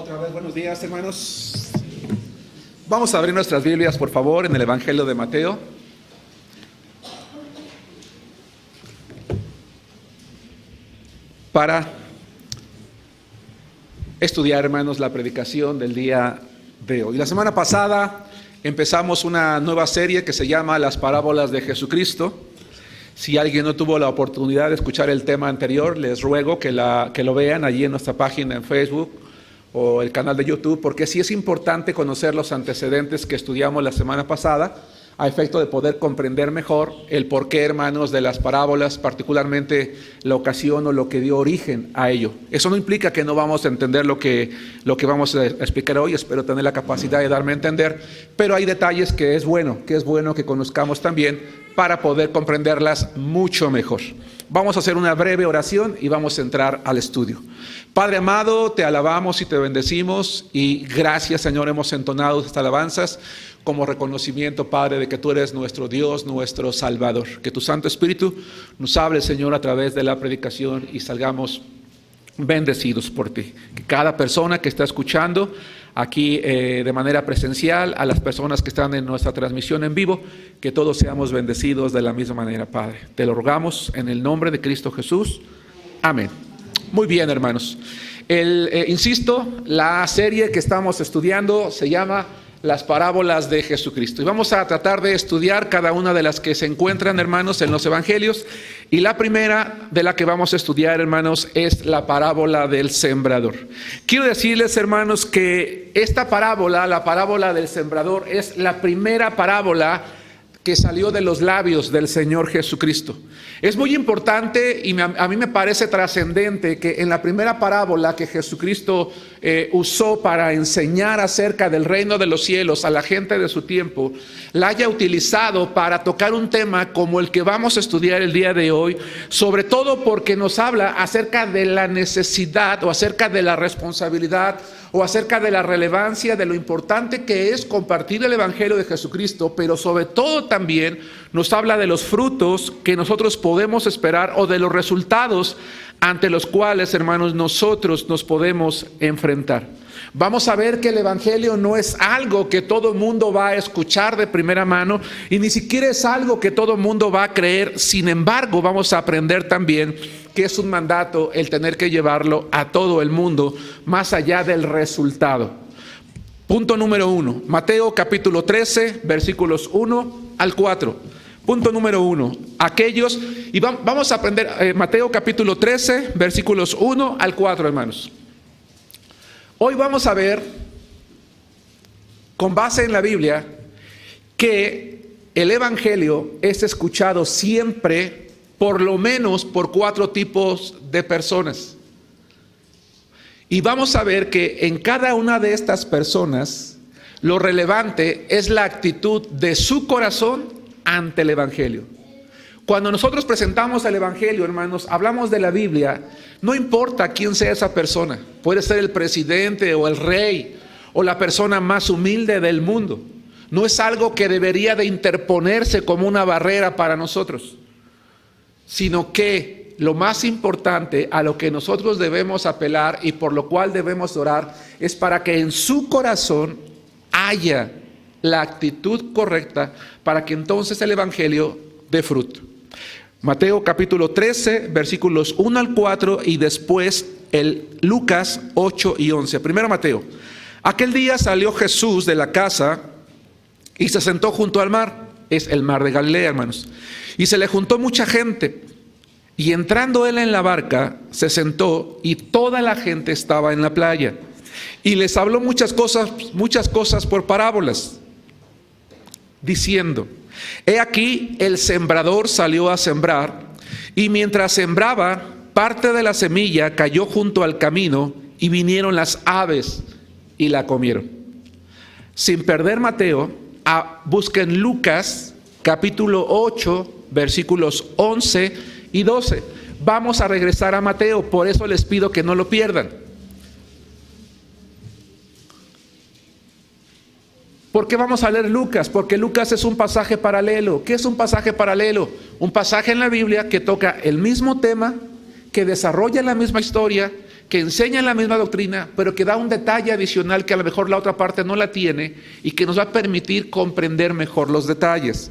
Otra vez, buenos días, hermanos. Vamos a abrir nuestras Biblias, por favor, en el Evangelio de Mateo. Para estudiar, hermanos, la predicación del día de hoy. La semana pasada empezamos una nueva serie que se llama Las Parábolas de Jesucristo. Si alguien no tuvo la oportunidad de escuchar el tema anterior, les ruego que lo vean allí en nuestra página en Facebook o el canal de YouTube, porque sí es importante conocer los antecedentes que estudiamos la semana pasada, a efecto de poder comprender mejor el porqué, hermanos, de las parábolas, particularmente la ocasión o lo que dio origen a ello. Eso no implica que no vamos a entender lo que vamos a explicar hoy. Espero tener la capacidad de darme a entender, pero hay detalles que es bueno que conozcamos también para poder comprenderlas mucho mejor. Vamos a hacer una breve oración y vamos a entrar al estudio. Padre amado, te alabamos y te bendecimos, y gracias, Señor, hemos entonado estas alabanzas como reconocimiento, Padre, de que tú eres nuestro Dios, nuestro Salvador. Que tu Santo Espíritu nos hable, Señor, a través de la predicación y salgamos bendecidos por ti. Que cada persona que está escuchando aquí de manera presencial, a las personas que están en nuestra transmisión en vivo, que todos seamos bendecidos de la misma manera, Padre. Te lo rogamos en el nombre de Cristo Jesús. Amén. Muy bien, hermanos. Insisto, la serie que estamos estudiando se llama Las Parábolas de Jesucristo. Y vamos a tratar de estudiar cada una de las que se encuentran, hermanos, en los evangelios. Y la primera de la que vamos a estudiar, hermanos, es la parábola del sembrador. Quiero decirles, hermanos, que esta parábola, la parábola del sembrador, es la primera parábola que salió de los labios del Señor Jesucristo. Es muy importante y a mí me parece trascendente que en la primera parábola que Jesucristo usó para enseñar acerca del reino de los cielos a la gente de su tiempo, la haya utilizado para tocar un tema como el que vamos a estudiar el día de hoy, sobre todo porque nos habla acerca de la necesidad o acerca de la responsabilidad o acerca de la relevancia, de lo importante que es compartir el Evangelio de Jesucristo, pero sobre todo también nos habla de los frutos que nosotros podemos esperar o de los resultados ante los cuales, hermanos, nosotros nos podemos enfrentar. Vamos a ver que el Evangelio no es algo que todo el mundo va a escuchar de primera mano y ni siquiera es algo que todo el mundo va a creer. Sin embargo, vamos a aprender también que es un mandato el tener que llevarlo a todo el mundo, más allá del resultado. Punto número 1, Mateo capítulo 13, versículos 1 al 4. Punto número 1, aquellos, y vamos a aprender Mateo capítulo 13, versículos 1 al 4, hermanos. Hoy vamos a ver, con base en la Biblia, que el Evangelio es escuchado siempre, por lo menos por 4 tipos de personas. Y vamos a ver que en cada una de estas personas, lo relevante es la actitud de su corazón ante el Evangelio. Cuando nosotros presentamos el Evangelio, hermanos, hablamos de la Biblia, no importa quién sea esa persona, puede ser el presidente o el rey o la persona más humilde del mundo. No es algo que debería de interponerse como una barrera para nosotros, sino que lo más importante a lo que nosotros debemos apelar y por lo cual debemos orar es para que en su corazón haya la actitud correcta para que entonces el Evangelio dé fruto. Mateo capítulo 13, versículos 1 al 4 y después el Lucas 8 y 11. Primero Mateo. Aquel día salió Jesús de la casa y se sentó junto al mar. Es el mar de Galilea, hermanos. Y se le juntó mucha gente. Y entrando él en la barca, se sentó y toda la gente estaba en la playa. Y les habló muchas cosas por parábolas, diciendo: he aquí el sembrador salió a sembrar, y mientras sembraba, parte de la semilla cayó junto al camino, y vinieron las aves y la comieron. Sin perder Mateo, busquen Lucas capítulo 8, versículos 11 y 12. Vamos a regresar a Mateo, por eso les pido que no lo pierdan. ¿Por qué vamos a leer Lucas? Porque Lucas es un pasaje paralelo. ¿Qué es un pasaje paralelo? Un pasaje en la Biblia que toca el mismo tema, que desarrolla la misma historia, que enseñan la misma doctrina, pero que da un detalle adicional que a lo mejor la otra parte no la tiene y que nos va a permitir comprender mejor los detalles.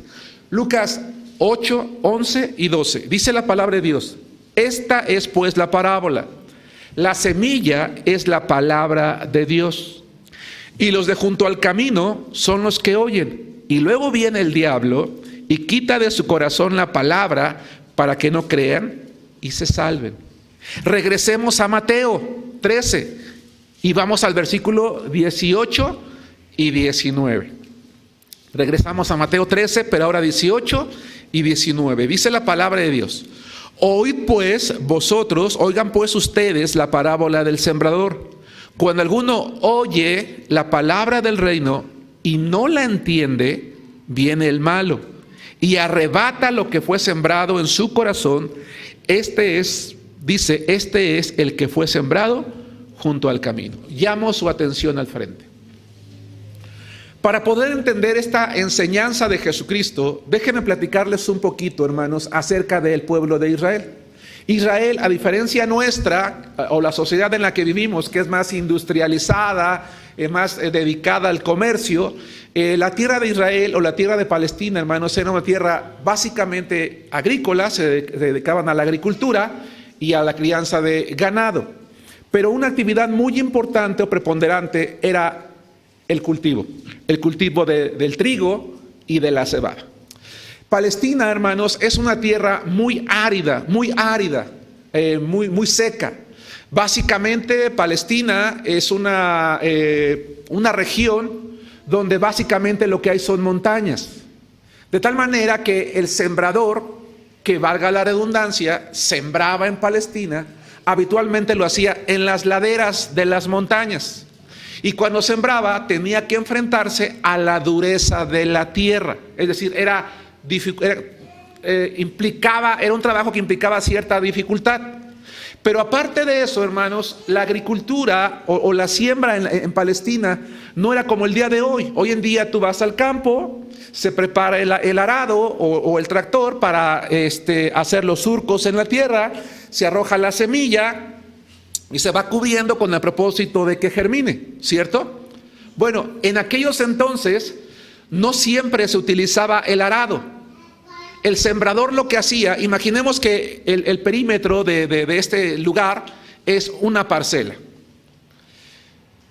Lucas 8, 11 y 12. Dice la palabra de Dios: esta es pues la parábola. La semilla es la palabra de Dios. Y los de junto al camino son los que oyen. Y luego viene el diablo y quita de su corazón la palabra para que no crean y se salven. Regresemos a Mateo 13 y vamos al versículo 18 y 19. Regresamos a Mateo 13, pero ahora 18 y 19. Dice la palabra de Dios: oíd pues vosotros, oigan pues ustedes la parábola del sembrador. Cuando alguno oye la palabra del reino y no la entiende, viene el malo y arrebata lo que fue sembrado en su corazón. Este es el que fue sembrado junto al camino. Llamo su atención al frente. Para poder entender esta enseñanza de Jesucristo, déjenme platicarles un poquito, hermanos, acerca del pueblo de Israel. Israel, a diferencia nuestra, o la sociedad en la que vivimos, que es más industrializada, más dedicada al comercio, la tierra de Israel o la tierra de Palestina, hermanos, era una tierra básicamente agrícola, se dedicaban a la agricultura y a la crianza de ganado. Pero una actividad muy importante o preponderante era el cultivo del trigo y de la cebada. Palestina, hermanos, es una tierra muy árida, muy seca. Básicamente, Palestina es una región donde básicamente lo que hay son montañas. De tal manera que el sembrador, que valga la redundancia, sembraba en Palestina, habitualmente lo hacía en las laderas de las montañas. Y cuando sembraba tenía que enfrentarse a la dureza de la tierra. Es decir, era un trabajo que implicaba cierta dificultad. Pero aparte de eso, hermanos, la agricultura o la siembra en Palestina no era como el día de hoy. Hoy en día tú vas al campo, se prepara el arado o el tractor para hacer los surcos en la tierra, se arroja la semilla y se va cubriendo con el propósito de que germine, ¿cierto? Bueno, en aquellos entonces no siempre se utilizaba el arado. El sembrador lo que hacía, imaginemos que el perímetro de este lugar es una parcela.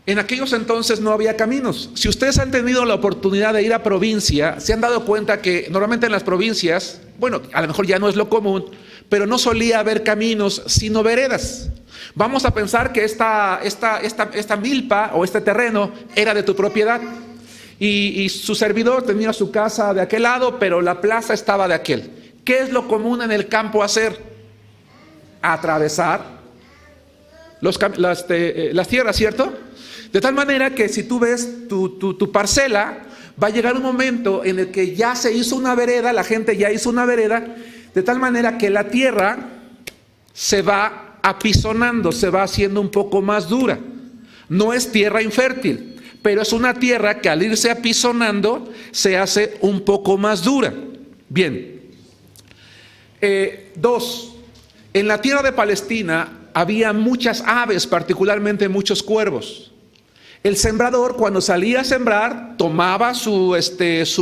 En aquellos entonces no había caminos. Si ustedes han tenido la oportunidad de ir a provincia, se han dado cuenta que normalmente en las provincias, bueno, a lo mejor ya no es lo común, pero no solía haber caminos sino veredas. Vamos a pensar que esta milpa o este terreno era de tu propiedad. Y su servidor tenía su casa de aquel lado, pero la plaza estaba de aquel. ¿Qué es lo común en el campo hacer? Atravesar las tierras, ¿cierto? De tal manera que si tú ves tu parcela, va a llegar un momento en el que ya se hizo una vereda, la gente ya hizo una vereda, de tal manera que la tierra se va apisonando, se va haciendo un poco más dura. No es tierra infértil, pero es una tierra que al irse apisonando se hace un poco más dura. Bien. 2. En la tierra de Palestina había muchas aves, particularmente muchos cuervos. El sembrador, cuando salía a sembrar, tomaba su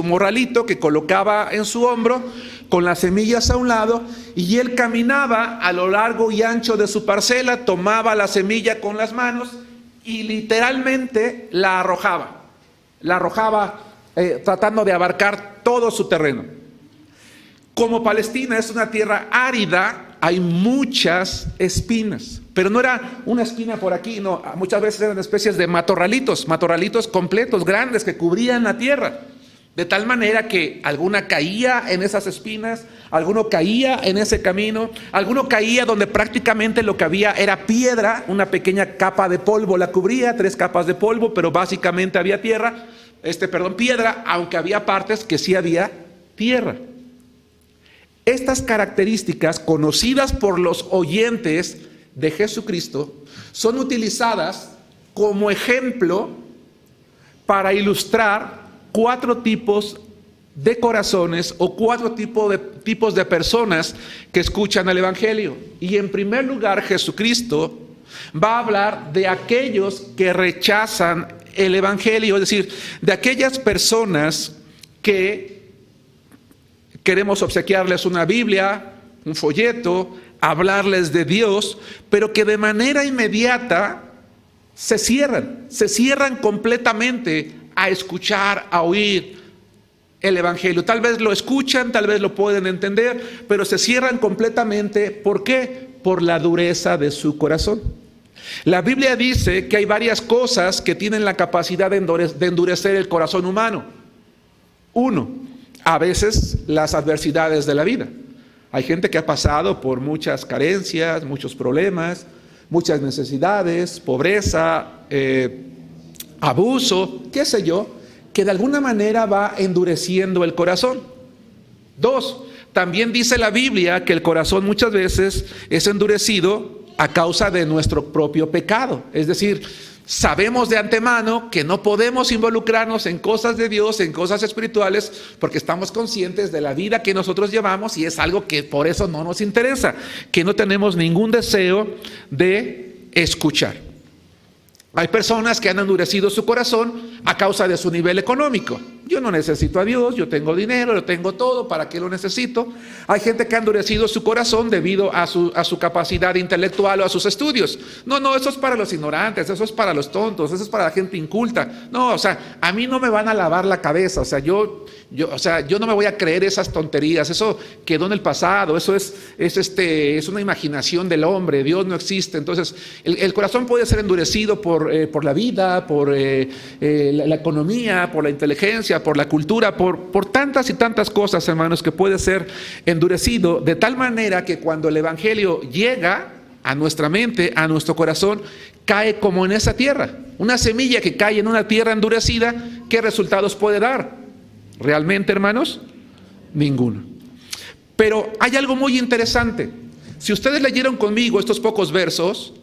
morralito que colocaba en su hombro con las semillas a un lado, y él caminaba a lo largo y ancho de su parcela, tomaba la semilla con las manos y literalmente la arrojaba tratando de abarcar todo su terreno. Como Palestina es una tierra árida, hay muchas espinas, pero no era una espina por aquí, no, muchas veces eran especies de matorralitos completos, grandes, que cubrían la tierra, de tal manera que alguna caía en esas espinas, alguno caía en ese camino, alguno caía donde prácticamente lo que había era piedra, una pequeña capa de polvo la cubría, 3 capas de polvo, pero básicamente había piedra, aunque había partes que sí había tierra. Estas características, conocidas por los oyentes de Jesucristo, son utilizadas como ejemplo para ilustrar 4 tipos de corazones o 4 tipos de personas que escuchan el Evangelio. Y en primer lugar, Jesucristo Va a hablar de aquellos que rechazan el Evangelio, es decir, de aquellas personas que queremos obsequiarles una Biblia, un folleto, hablarles de Dios, pero que de manera inmediata se cierran completamente a escuchar, a oír el Evangelio. Tal vez lo escuchan, tal vez lo pueden entender, pero se cierran completamente. ¿Por qué? Por la dureza de su corazón. La Biblia dice que hay varias cosas que tienen la capacidad de endurecer el corazón humano. Uno, a veces las adversidades de la vida. Hay gente que ha pasado por muchas carencias, muchos problemas, muchas necesidades, pobreza, abuso, qué sé yo, que de alguna manera va endureciendo el corazón. Dos, también dice la Biblia que el corazón muchas veces es endurecido a causa de nuestro propio pecado. Es decir, sabemos de antemano que no podemos involucrarnos en cosas de Dios, en cosas espirituales, porque estamos conscientes de la vida que nosotros llevamos y es algo que por eso no nos interesa, que no tenemos ningún deseo de escuchar. Hay personas que han endurecido su corazón a causa de su nivel económico. Yo no necesito a Dios, yo tengo dinero, lo tengo todo, ¿para qué lo necesito? Hay gente que ha endurecido su corazón debido a su capacidad intelectual o a sus estudios. No, eso es para los ignorantes, eso es para los tontos, eso es para la gente inculta. No, a mí no me van a lavar la cabeza, yo no me voy a creer esas tonterías, eso quedó en el pasado, eso es una imaginación del hombre, Dios no existe. Entonces, el corazón puede ser endurecido por la vida, por la economía, por la inteligencia, por la cultura, por tantas y tantas cosas, hermanos, que puede ser endurecido de tal manera que cuando el Evangelio llega a nuestra mente, a nuestro corazón, cae como en esa tierra. Una semilla que cae en una tierra endurecida, ¿qué resultados puede dar? ¿Realmente, hermanos? Ninguno. Pero hay algo muy interesante. Si ustedes leyeron conmigo estos pocos versos,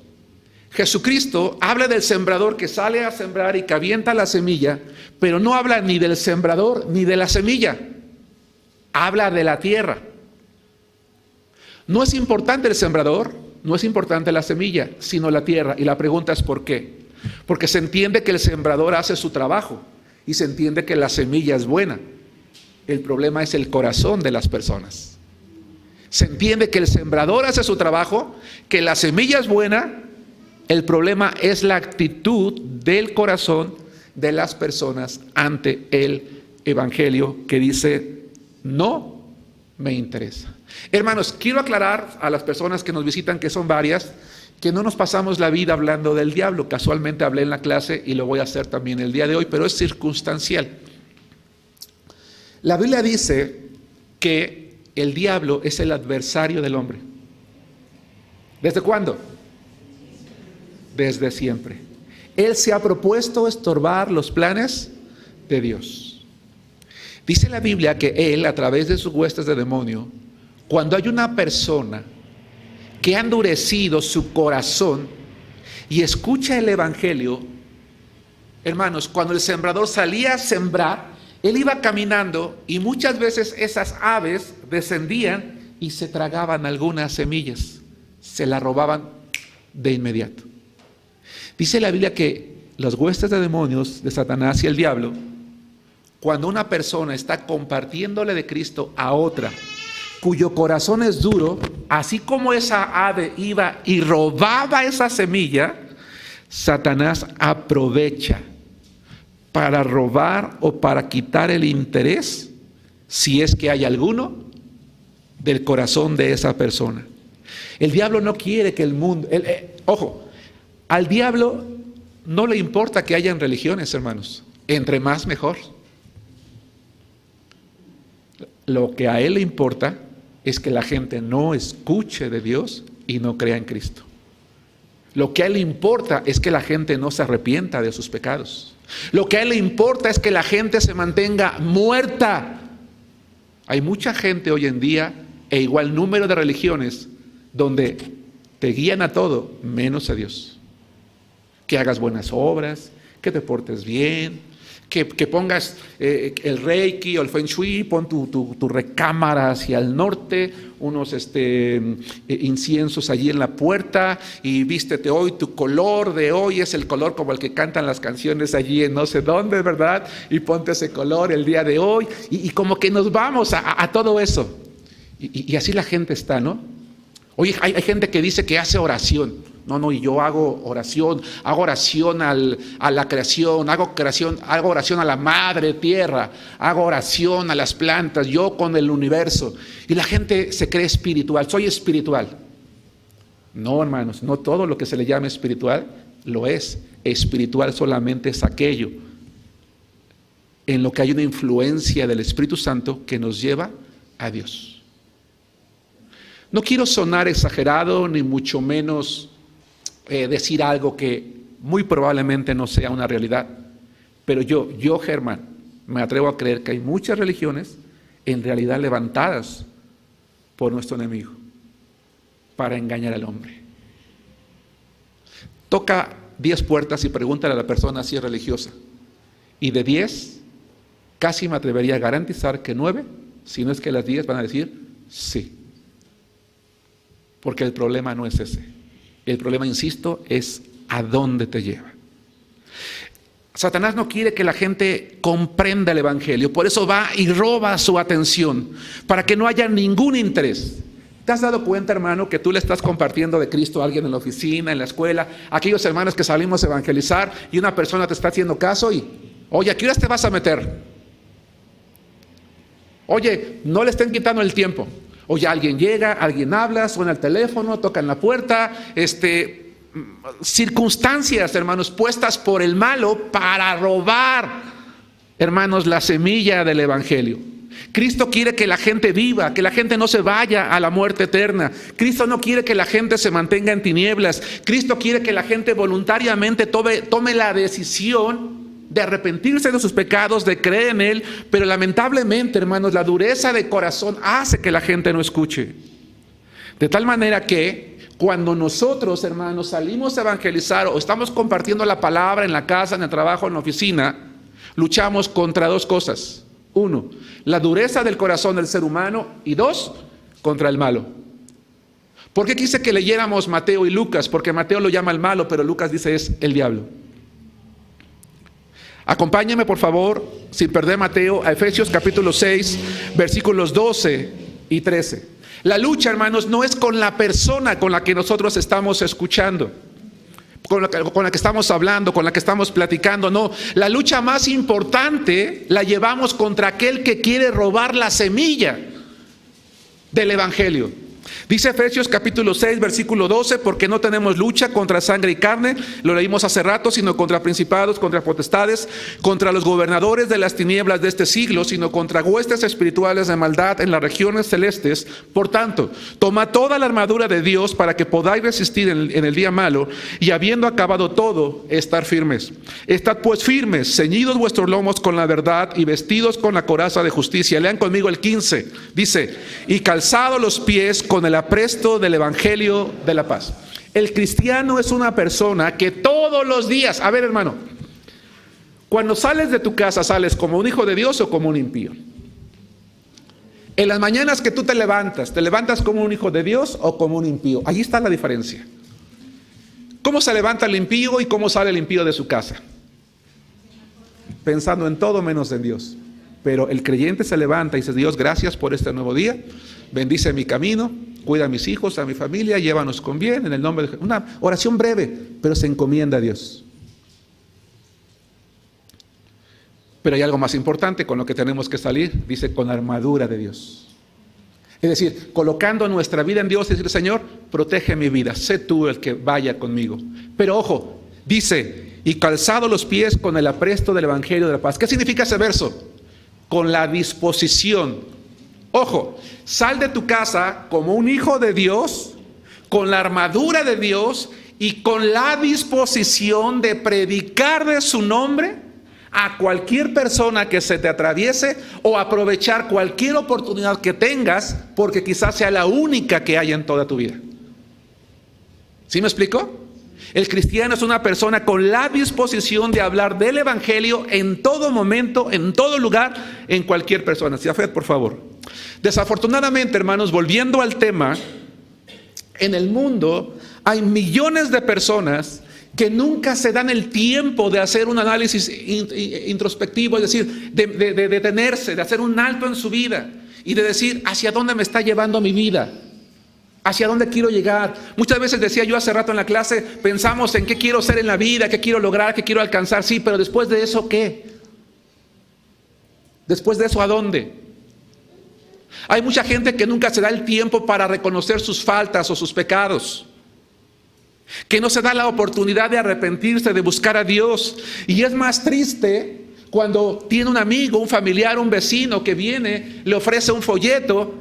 Jesucristo habla del sembrador que sale a sembrar y que avienta la semilla, pero no habla ni del sembrador ni de la semilla. Habla de la tierra. No es importante el sembrador, no es importante la semilla, sino la tierra. Y la pregunta es ¿por qué? Porque se entiende que el sembrador hace su trabajo y se entiende que la semilla es buena. El problema es el corazón de las personas. Se entiende que el sembrador hace su trabajo, que la semilla es buena. El problema es la actitud del corazón de las personas ante el Evangelio que dice, no me interesa. Hermanos, quiero aclarar a las personas que nos visitan, que son varias, que no nos pasamos la vida hablando del diablo. Casualmente hablé en la clase y lo voy a hacer también el día de hoy, pero es circunstancial. La Biblia dice que el diablo es el adversario del hombre. ¿Desde cuándo? Desde siempre. Él se ha propuesto estorbar los planes de Dios. Dice la Biblia que él, a través de sus huestes de demonio, cuando hay una persona que ha endurecido su corazón y escucha el Evangelio, hermanos, cuando el sembrador salía a sembrar, él iba caminando y muchas veces esas aves descendían y se tragaban algunas semillas, se las robaban de inmediato. Dice la Biblia que los huestes de demonios de Satanás y el diablo, cuando una persona está compartiéndole de Cristo a otra, cuyo corazón es duro, así como esa ave iba y robaba esa semilla, Satanás aprovecha para robar o para quitar el interés, si es que hay alguno, del corazón de esa persona. El diablo no quiere que el mundo... ojo, al diablo no le importa que hayan religiones, hermanos. Entre más, mejor. Lo que a él le importa es que la gente no escuche de Dios y no crea en Cristo. Lo que a él le importa es que la gente no se arrepienta de sus pecados. Lo que a él le importa es que la gente se mantenga muerta. Hay mucha gente hoy en día, e igual número de religiones, donde te guían a todo, menos a Dios. Que hagas buenas obras, que te portes bien, que pongas el Reiki o el Feng Shui, pon tu recámara hacia el norte, unos inciensos allí en la puerta y vístete hoy, tu color de hoy es el color como el que cantan las canciones allí en no sé dónde, ¿verdad? Y ponte ese color el día de hoy y como que nos vamos a todo eso. Y así la gente está, ¿no? Oye, hay gente que dice que hace oración. No, y yo hago oración a la creación, hago oración a la madre tierra, hago oración a las plantas, yo con el universo. Y la gente se cree espiritual, soy espiritual. No, hermanos, no todo lo que se le llama espiritual lo es. Espiritual solamente es aquello en lo que hay una influencia del Espíritu Santo que nos lleva a Dios. No quiero sonar exagerado, ni mucho menos decir algo que muy probablemente no sea una realidad, pero yo Germán, me atrevo a creer que hay muchas religiones en realidad levantadas por nuestro enemigo para engañar al hombre. Toca 10 puertas y pregúntale a la persona si es religiosa, y de 10 casi me atrevería a garantizar que 9, si no es que las 10 van a decir sí, porque el problema no es ese. El problema, insisto, es a dónde te lleva. Satanás no quiere que la gente comprenda el Evangelio, por eso va y roba su atención, para que no haya ningún interés. ¿Te has dado cuenta, hermano, que tú le estás compartiendo de Cristo a alguien en la oficina, en la escuela, aquellos hermanos que salimos a evangelizar y una persona te está haciendo caso y, oye, ¿a qué horas te vas a meter? Oye, no le estén quitando el tiempo. Oye, alguien llega, alguien habla, suena el teléfono, tocan la puerta, circunstancias, hermanos, puestas por el malo para robar, hermanos, la semilla del Evangelio. Cristo quiere que la gente viva, que la gente no se vaya a la muerte eterna. Cristo no quiere que la gente se mantenga en tinieblas. Cristo quiere que la gente voluntariamente tome la decisión de arrepentirse de sus pecados, de creer en Él, pero lamentablemente, hermanos, la dureza de corazón hace que la gente no escuche. De tal manera que cuando nosotros, hermanos, salimos a evangelizar o estamos compartiendo la palabra en la casa, en el trabajo, en la oficina, luchamos contra 2 cosas. 1, la dureza del corazón del ser humano, y 2, contra el malo. ¿Por qué quise que leyéramos Mateo y Lucas? Porque Mateo lo llama el malo, pero Lucas dice es el diablo. Acompáñenme, por favor, sin perder Mateo, a Efesios capítulo 6, versículos 12 y 13. La lucha, hermanos, no es con la persona con la que nosotros estamos escuchando, con la que estamos hablando, con la que estamos platicando, no. La lucha más importante la llevamos contra aquel que quiere robar la semilla del Evangelio. Dice Efesios capítulo 6, versículo 12, porque no tenemos lucha contra sangre y carne, lo leímos hace rato, sino contra principados, contra potestades, contra los gobernadores de las tinieblas de este siglo, sino contra huestes espirituales de maldad en las regiones celestes. Por tanto, toma toda la armadura de Dios para que podáis resistir en el día malo, y habiendo acabado todo, estar firmes. Estad pues firmes, ceñidos vuestros lomos con la verdad y vestidos con la coraza de justicia. Lean conmigo el 15, dice, y calzado los pies con el apresto del Evangelio de la paz. El cristiano es una persona que todos los días, a ver, hermano, cuando sales de tu casa, ¿sales como un hijo de Dios o como un impío? En las mañanas que tú te levantas como un hijo de Dios o como un impío. Allí está la diferencia. ¿Cómo se levanta el impío y cómo sale el impío de su casa? Pensando en todo menos en Dios. Pero el creyente se levanta y dice, Dios, gracias por este nuevo día, bendice mi camino, cuida a mis hijos, a mi familia, llévanos con bien, en el nombre de Jesús. Una oración breve, pero se encomienda a Dios. Pero hay algo más importante con lo que tenemos que salir, dice, con la armadura de Dios. Es decir, colocando nuestra vida en Dios y decir, Señor, protege mi vida, sé tú el que vaya conmigo. Pero ojo, dice, y calzado los pies con el apresto del Evangelio de la paz. ¿Qué significa ese verso? Con la disposición. Ojo, sal de tu casa como un hijo de Dios, con la armadura de Dios y con la disposición de predicar de su nombre a cualquier persona que se te atraviese o aprovechar cualquier oportunidad que tengas porque quizás sea la única que haya en toda tu vida. ¿Sí me explico? El cristiano es una persona con la disposición de hablar del evangelio en todo momento, en todo lugar, en cualquier persona. Jafet, por favor. Desafortunadamente, hermanos, volviendo al tema, en el mundo hay millones de personas que nunca se dan el tiempo de hacer un análisis introspectivo, es decir, de detenerse, de hacer un alto en su vida y de decir, ¿hacia dónde me está llevando mi vida? ¿Hacia dónde quiero llegar? Muchas veces decía yo hace rato en la clase, pensamos en qué quiero ser en la vida, qué quiero lograr, qué quiero alcanzar, sí, pero después de eso, ¿qué? Después de eso, ¿a dónde? Hay mucha gente que nunca se da el tiempo para reconocer sus faltas o sus pecados, que no se da la oportunidad de arrepentirse, de buscar a Dios. Y es más triste cuando tiene un amigo, un familiar, un vecino que viene, le ofrece un folleto,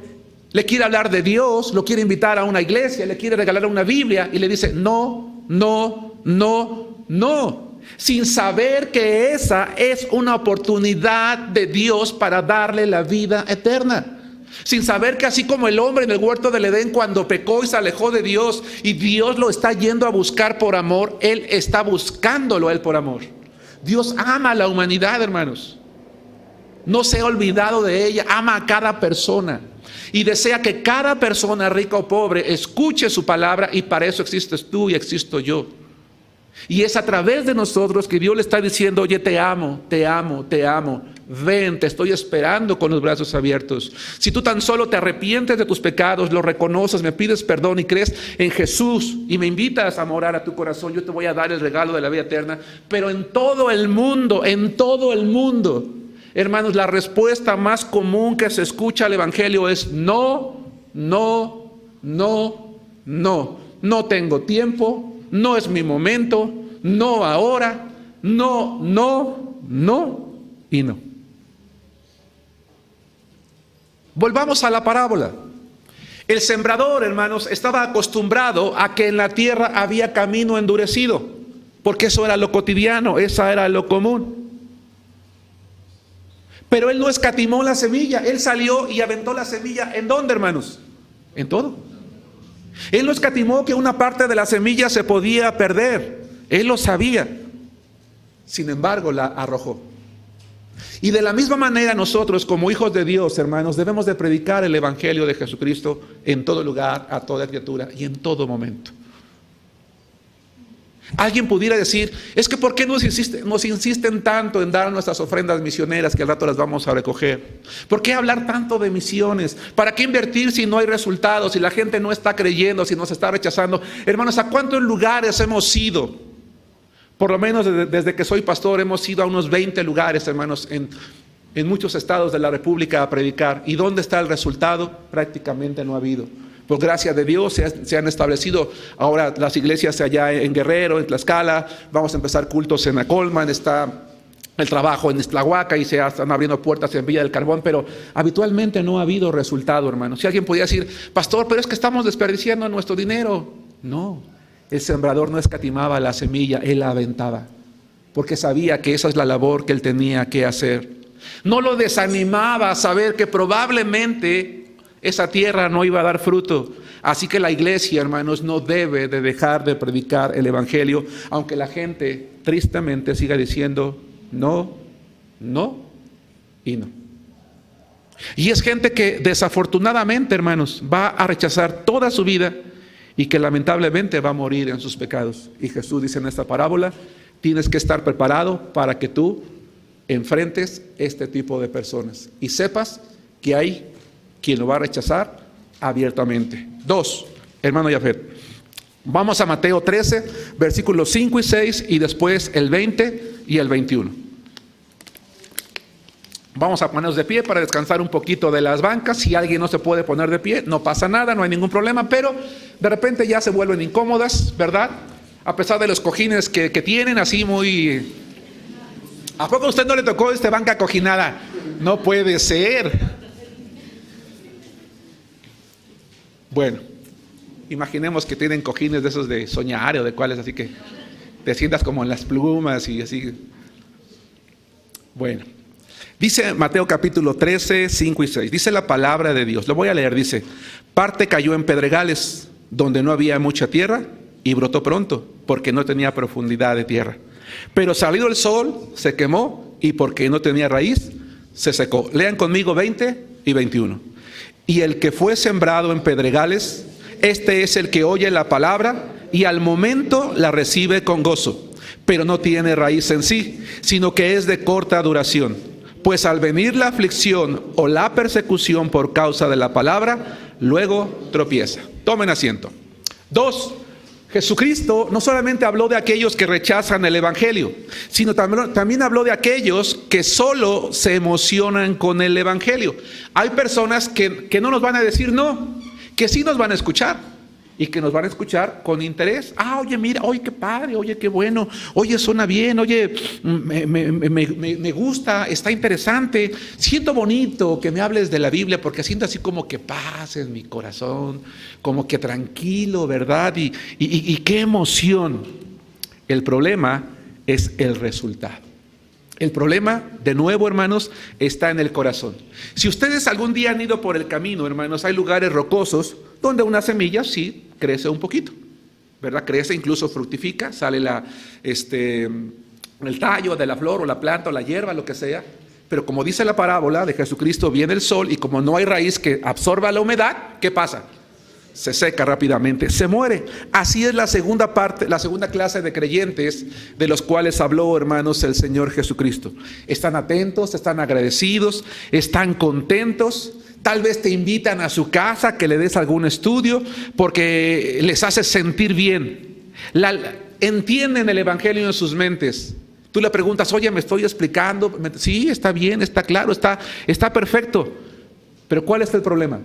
le quiere hablar de Dios, lo quiere invitar a una iglesia, le quiere regalar una Biblia y le dice no, no, no, no, sin saber que esa es una oportunidad de Dios para darle la vida eterna. Sin saber que así como el hombre en el huerto del Edén cuando pecó y se alejó de Dios y Dios lo está yendo a buscar por amor, Él está buscándolo a Él por amor. Dios ama a la humanidad, hermanos. No se ha olvidado de ella, ama a cada persona y desea que cada persona, rica o pobre, escuche su palabra, y para eso existes tú y existo yo. Y es a través de nosotros que Dios le está diciendo, oye, te amo, te amo, te amo. Ven, te estoy esperando con los brazos abiertos. Si tú tan solo te arrepientes de tus pecados, lo reconoces, me pides perdón y crees en Jesús y me invitas a morar a tu corazón, yo te voy a dar el regalo de la vida eterna. Pero en todo el mundo, hermanos, la respuesta más común que se escucha al evangelio es no, no, no, no. No tengo tiempo, no es mi momento, no ahora, no, no, no y no. Volvamos a la parábola. El sembrador, hermanos, estaba acostumbrado a que en la tierra había camino endurecido, porque eso era lo cotidiano, esa era lo común. Pero él no escatimó la semilla, él salió y aventó la semilla. ¿En dónde, hermanos? En todo. Él no escatimó que una parte de la semilla se podía perder, él lo sabía. Sin embargo, la arrojó. Y de la misma manera nosotros como hijos de Dios, hermanos, debemos de predicar el evangelio de Jesucristo en todo lugar, a toda criatura y en todo momento. Alguien pudiera decir, es que ¿por qué nos insisten tanto en dar nuestras ofrendas misioneras que al rato las vamos a recoger? ¿Por qué hablar tanto de misiones? ¿Para qué invertir si no hay resultados, si la gente no está creyendo, si nos está rechazando? Hermanos, ¿a cuántos lugares hemos ido? Por lo menos desde que soy pastor hemos ido a unos 20 lugares, hermanos, en muchos estados de la República a predicar. ¿Y dónde está el resultado? Prácticamente no ha habido. Por gracia de Dios se han establecido ahora las iglesias allá en Guerrero, en Tlaxcala. Vamos a empezar cultos en Acolman, está el trabajo en Tlahuaca y se están abriendo puertas en Villa del Carbón, pero habitualmente no ha habido resultado, hermanos. Si alguien podía decir, pastor, pero es que estamos desperdiciando nuestro dinero. No, el sembrador no escatimaba la semilla, él la aventaba, porque sabía que esa es la labor que él tenía que hacer. No lo desanimaba a saber que probablemente esa tierra no iba a dar fruto. Así que la iglesia, hermanos, no debe de dejar de predicar el evangelio, aunque la gente tristemente siga diciendo no, no y no. Y es gente que desafortunadamente, hermanos, va a rechazar toda su vida y que lamentablemente va a morir en sus pecados. Y Jesús dice en esta parábola, tienes que estar preparado para que tú enfrentes este tipo de personas y sepas que hay quien lo va a rechazar abiertamente. 2, hermano Jafet. Vamos a Mateo 13, versículos 5 y 6 y después el 20 y el 21. Vamos a ponernos de pie para descansar un poquito de las bancas. Si alguien no se puede poner de pie, no pasa nada, no hay ningún problema, pero de repente ya se vuelven incómodas, ¿verdad? A pesar de los cojines que tienen, así muy... ¿A poco a usted no le tocó banca cojinada? No puede ser. Bueno, imaginemos que tienen cojines de esos de soñar o de cuáles, así que te sientas como en las plumas y así. Bueno, dice Mateo capítulo 13, 5 y 6, dice la palabra de Dios, lo voy a leer, dice, parte cayó en pedregales, donde no había mucha tierra, y brotó pronto, porque no tenía profundidad de tierra. Pero salido el sol, se quemó, y porque no tenía raíz, se secó. Lean conmigo 20 y 21. Y el que fue sembrado en pedregales, este es el que oye la palabra y al momento la recibe con gozo, pero no tiene raíz en sí, sino que es de corta duración. Pues al venir la aflicción o la persecución por causa de la palabra, luego tropieza. Tomen asiento. 2. Jesucristo no solamente habló de aquellos que rechazan el evangelio, sino también habló de aquellos que solo se emocionan con el evangelio. Hay personas que no nos van a decir no, que sí nos van a escuchar y que nos van a escuchar con interés. Oye, mira, oye, qué padre, oye, qué bueno, oye, suena bien, oye, me gusta, está interesante, siento bonito que me hables de la Biblia porque siento así como que paz en mi corazón, como que tranquilo, ¿verdad? Y qué emoción. El problema es el resultado. El problema, de nuevo, hermanos, está en el corazón. Si ustedes algún día han ido por el camino, hermanos, hay lugares rocosos donde una semilla sí crece un poquito, ¿verdad? Crece, incluso fructifica, sale el tallo de la flor o la planta o la hierba, lo que sea. Pero como dice la parábola de Jesucristo, viene el sol y como no hay raíz que absorba la humedad, ¿qué pasa? Se seca rápidamente, se muere. Así es la segunda clase de creyentes de los cuales habló, hermanos, el Señor Jesucristo. Están atentos, están agradecidos, están contentos. Tal vez te invitan a su casa, que le des algún estudio, porque les hace sentir bien. Entienden el evangelio en sus mentes. Tú le preguntas, oye, me estoy explicando. Sí, está bien, está claro, está perfecto. Pero ¿cuál es el problema?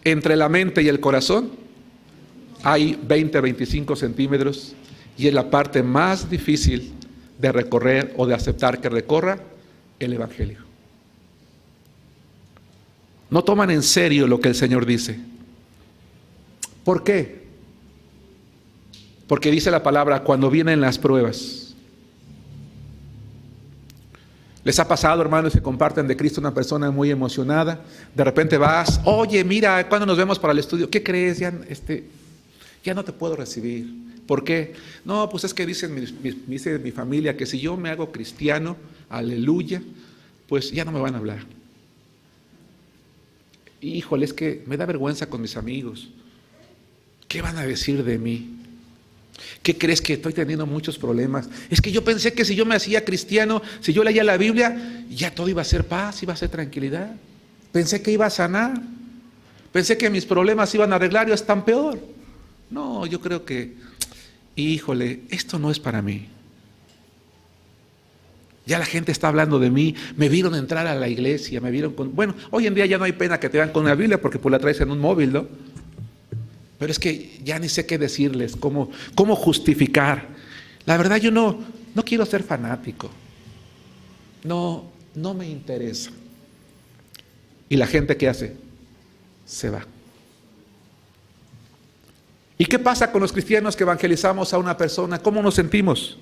Entre la mente y el corazón hay 20-25 centímetros y es la parte más difícil de recorrer o de aceptar que recorra el evangelio. No toman en serio lo que el Señor dice. ¿Por qué? Porque dice la palabra, cuando vienen las pruebas. ¿Les ha pasado, hermanos, que comparten de Cristo una persona muy emocionada? De repente vas, oye, mira, ¿cuándo nos vemos para el estudio? ¿Qué crees? Ya no te puedo recibir. ¿Por qué? No, pues es que dice mi familia que si yo me hago cristiano, aleluya, pues ya no me van a hablar. Híjole, es que me da vergüenza con mis amigos. ¿Qué van a decir de mí? ¿Qué crees? Que estoy teniendo muchos problemas. Es que yo pensé que si yo me hacía cristiano, si yo leía la Biblia, ya todo iba a ser paz, iba a ser tranquilidad. Pensé que iba a sanar. Pensé que mis problemas iban a arreglar y están peor. No, yo creo que, híjole, esto no es para mí. Ya la gente está hablando de mí, me vieron entrar a la iglesia, me vieron con... Bueno, hoy en día ya no hay pena que te vean con una Biblia porque pues la traes en un móvil, ¿no? Pero es que ya ni sé qué decirles, cómo justificar. La verdad yo no quiero ser fanático. No me interesa. ¿Y la gente qué hace? Se va. ¿Y qué pasa con los cristianos que evangelizamos a una persona? ¿Cómo nos sentimos?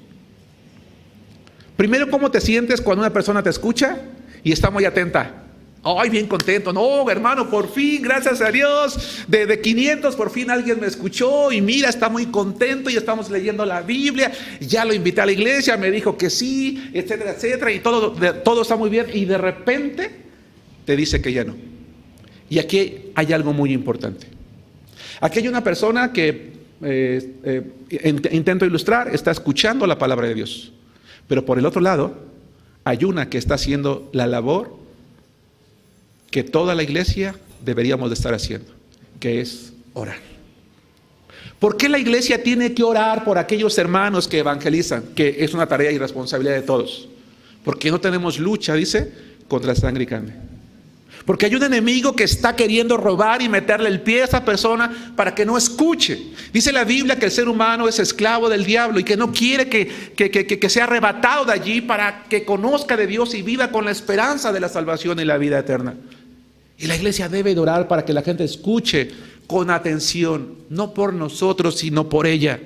Primero, ¿cómo te sientes cuando una persona te escucha y está muy atenta? Ay, bien contento. No, hermano, por fin, gracias a Dios, de 500 por fin alguien me escuchó y mira, está muy contento y estamos leyendo la Biblia. Ya lo invité a la iglesia, me dijo que sí, etcétera, etcétera, y todo está muy bien. Y de repente te dice que ya no. Y aquí hay algo muy importante. Aquí hay una persona que, intento ilustrar, está escuchando la palabra de Dios. Pero por el otro lado, hay una que está haciendo la labor que toda la iglesia deberíamos de estar haciendo, que es orar. ¿Por qué la iglesia tiene que orar por aquellos hermanos que evangelizan? Que es una tarea y responsabilidad de todos. Porque no tenemos lucha, dice, contra sangre y carne. Porque hay un enemigo que está queriendo robar y meterle el pie a esa persona para que no escuche. Dice la Biblia que el ser humano es esclavo del diablo y que no quiere que sea arrebatado de allí para que conozca de Dios y viva con la esperanza de la salvación y la vida eterna. Y la iglesia debe de orar para que la gente escuche con atención, no por nosotros, sino por ella.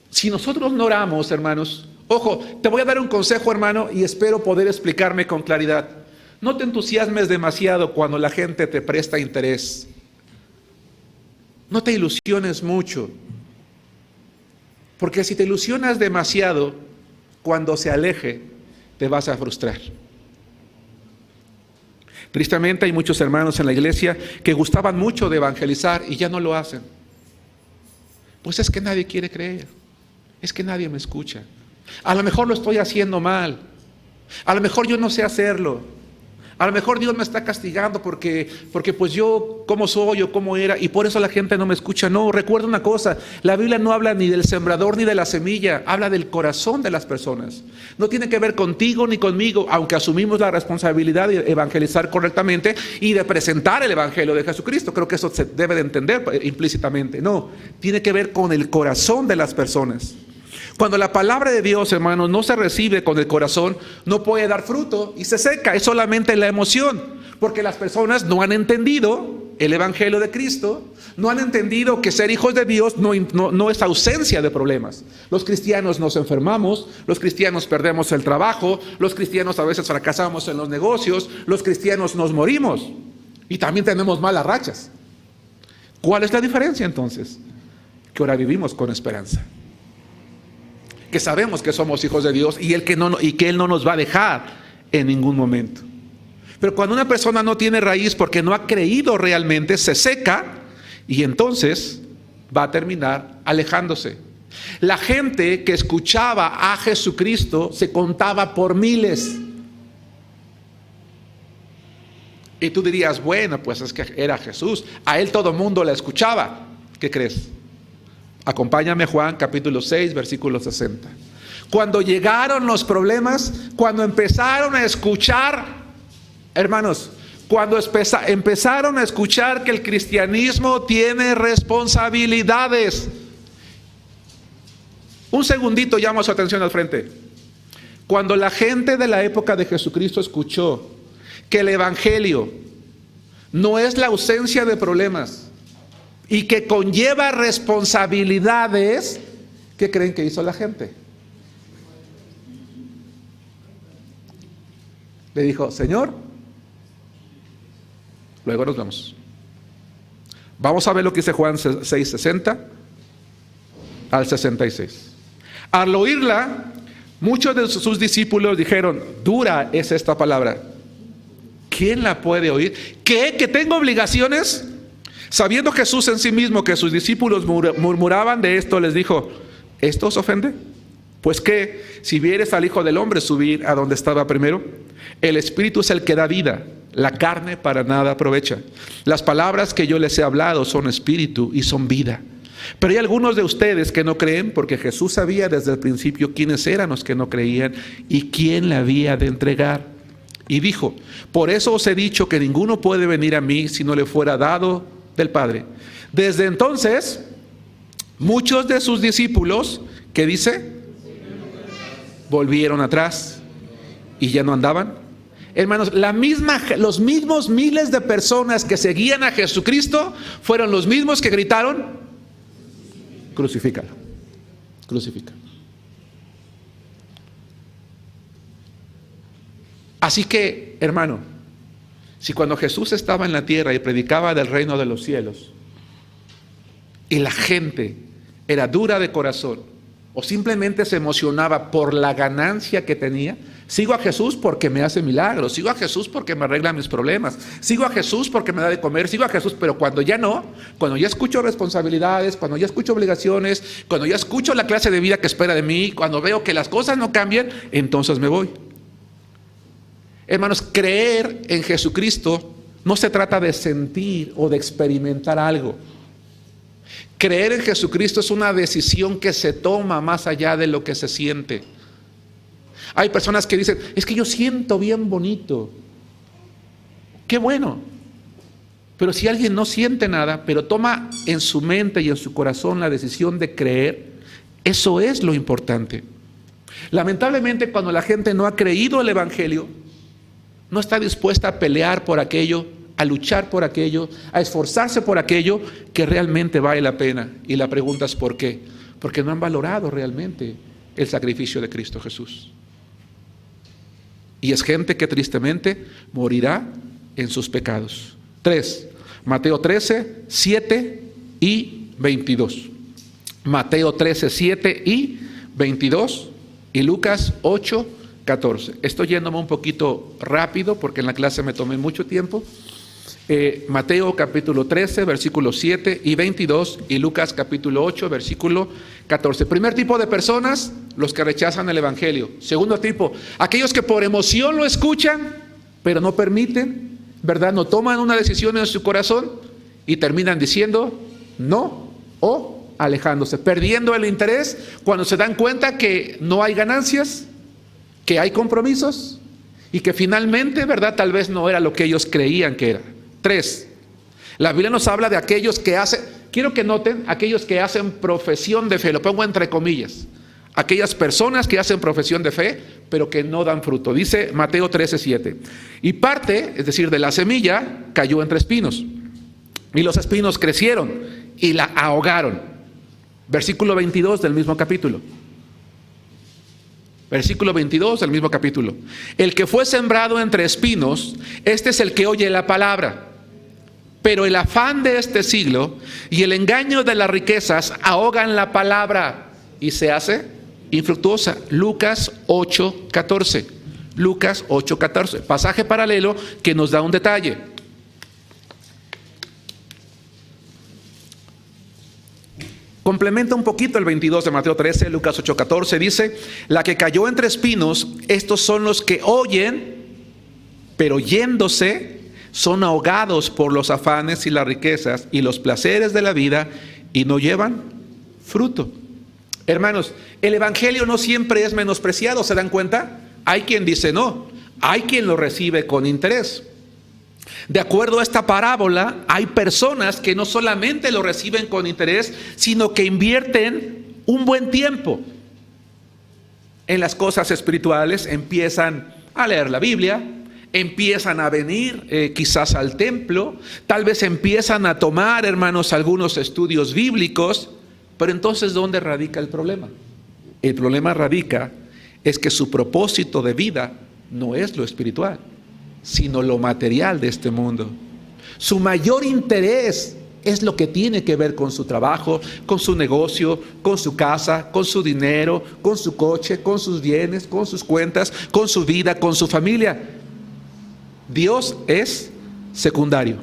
Si nosotros no oramos, hermanos, ojo, te voy a dar un consejo, hermano, y espero poder explicarme con claridad. No te entusiasmes demasiado cuando la gente te presta interés. No te ilusiones mucho, porque si te ilusionas demasiado, cuando se aleje, te vas a frustrar. Tristemente hay muchos hermanos en la iglesia que gustaban mucho de evangelizar y ya no lo hacen. Pues es que nadie quiere creer, es que nadie me escucha. A lo mejor lo estoy haciendo mal, a lo mejor yo no sé hacerlo. A lo mejor Dios me está castigando porque pues yo cómo soy o cómo era y por eso la gente no me escucha. No, recuerda una cosa, la Biblia no habla ni del sembrador ni de la semilla, habla del corazón de las personas. No tiene que ver contigo ni conmigo, aunque asumimos la responsabilidad de evangelizar correctamente y de presentar el evangelio de Jesucristo. Creo que eso se debe de entender implícitamente. No, tiene que ver con el corazón de las personas. Cuando la palabra de Dios, hermanos, no se recibe con el corazón, no puede dar fruto y se seca. Es solamente la emoción, porque las personas no han entendido el evangelio de Cristo, no han entendido que ser hijos de Dios no es ausencia de problemas. Los cristianos nos enfermamos, los cristianos perdemos el trabajo, los cristianos a veces fracasamos en los negocios, los cristianos nos morimos y también tenemos malas rachas. ¿Cuál es la diferencia entonces? Que ahora vivimos con esperanza, que sabemos que somos hijos de Dios y que Él no nos va a dejar en ningún momento. Pero cuando una persona no tiene raíz porque no ha creído realmente, se seca y entonces va a terminar alejándose. La gente que escuchaba a Jesucristo se contaba por miles. Y tú dirías, bueno, pues es que era Jesús, a Él todo el mundo la escuchaba. ¿Qué crees? Acompáñame a Juan capítulo 6, versículo 60. Cuando llegaron los problemas, cuando empezaron a escuchar, hermanos, cuando empezaron a escuchar que el cristianismo tiene responsabilidades. Un segundito, llamo su atención al frente. Cuando la gente de la época de Jesucristo escuchó que el evangelio no es la ausencia de problemas, y que conlleva responsabilidades, ¿qué creen que hizo la gente? Le dijo, Señor, luego nos vemos. Vamos a ver lo que dice Juan 6, 60 al 66. Al oírla, muchos de sus discípulos dijeron, dura es esta palabra, ¿quién la puede oír? ¿Qué? ¿Que tengo obligaciones? Sabiendo Jesús en sí mismo que sus discípulos murmuraban de esto, les dijo, ¿esto os ofende? Pues que si vieres al Hijo del Hombre subir a donde estaba primero, el Espíritu es el que da vida, la carne para nada aprovecha. Las palabras que yo les he hablado son espíritu y son vida. Pero hay algunos de ustedes que no creen, porque Jesús sabía desde el principio quiénes eran los que no creían y quién le había de entregar. Y dijo, por eso os he dicho que ninguno puede venir a mí si no le fuera dado del Padre. Desde entonces, muchos de sus discípulos, ¿qué dice? Volvieron atrás y ya no andaban. Hermanos, los mismos miles de personas que seguían a Jesucristo fueron los mismos que gritaron, crucifícalo, crucifícalo. Así que, hermano, si cuando Jesús estaba en la tierra y predicaba del reino de los cielos y la gente era dura de corazón o simplemente se emocionaba por la ganancia que tenía, sigo a Jesús porque me hace milagros, sigo a Jesús porque me arregla mis problemas, sigo a Jesús porque me da de comer, sigo a Jesús, pero cuando ya no, cuando ya escucho responsabilidades, cuando ya escucho obligaciones, cuando ya escucho la clase de vida que espera de mí, cuando veo que las cosas no cambian, entonces me voy. Hermanos, creer en Jesucristo no se trata de sentir o de experimentar algo. Creer en Jesucristo es una decisión que se toma más allá de lo que se siente. Hay personas que dicen, es que yo siento bien bonito. Qué bueno. Pero si alguien no siente nada, pero toma en su mente y en su corazón la decisión de creer, eso es lo importante. Lamentablemente, cuando la gente no ha creído el evangelio, no está dispuesta a pelear por aquello, a luchar por aquello, a esforzarse por aquello que realmente vale la pena. Y la pregunta es ¿por qué? Porque no han valorado realmente el sacrificio de Cristo Jesús. Y es gente que tristemente morirá en sus pecados. 3, Mateo 13, 7 y y 22. Mateo 13, 7 y 22 y Lucas 8, 14. Estoy yéndome un poquito rápido porque en la clase me tomé mucho tiempo. Mateo capítulo 13, versículos 7 y 22 y Lucas capítulo 8, versículo 14. Primer tipo de personas, los que rechazan el evangelio. Segundo tipo, aquellos que por emoción lo escuchan, pero no permiten, ¿verdad? No toman una decisión en su corazón y terminan diciendo no o alejándose, perdiendo el interés cuando se dan cuenta que no hay ganancias, que hay compromisos y que finalmente, ¿verdad? Tal vez no era lo que ellos creían que era. 3. La Biblia nos habla de aquellos que hacen, quiero que noten, aquellos que hacen profesión de fe, lo pongo entre comillas, aquellas personas que hacen profesión de fe, pero que no dan fruto. Dice Mateo 13, 7. Y parte, es decir, de la semilla, cayó entre espinos. Y los espinos crecieron y la ahogaron. Versículo 22 del mismo capítulo. Versículo 22 del mismo capítulo. El que fue sembrado entre espinos, este es el que oye la palabra. Pero el afán de este siglo y el engaño de las riquezas ahogan la palabra y se hace infructuosa. Lucas 8, 14. Lucas 8, 14. Pasaje paralelo que nos da un detalle. Complementa un poquito el 22 de Mateo 13, Lucas 8, 14. Dice, la que cayó entre espinos, estos son los que oyen, pero yéndose, son ahogados por los afanes y las riquezas y los placeres de la vida y no llevan fruto. Hermanos, el evangelio no siempre es menospreciado, ¿se dan cuenta? Hay quien dice no, hay quien lo recibe con interés. De acuerdo a esta parábola, hay personas que no solamente lo reciben con interés, sino que invierten un buen tiempo en las cosas espirituales, empiezan a leer la Biblia, empiezan a venir quizás al templo, tal vez empiezan a tomar, hermanos, algunos estudios bíblicos, pero entonces ¿dónde radica el problema? El problema radica es que su propósito de vida no es lo espiritual, sino lo material de este mundo. Su mayor interés es lo que tiene que ver con su trabajo, con su negocio, con su casa, con su dinero, con su coche, con sus bienes, con sus cuentas, con su vida, con su familia. Dios es secundario.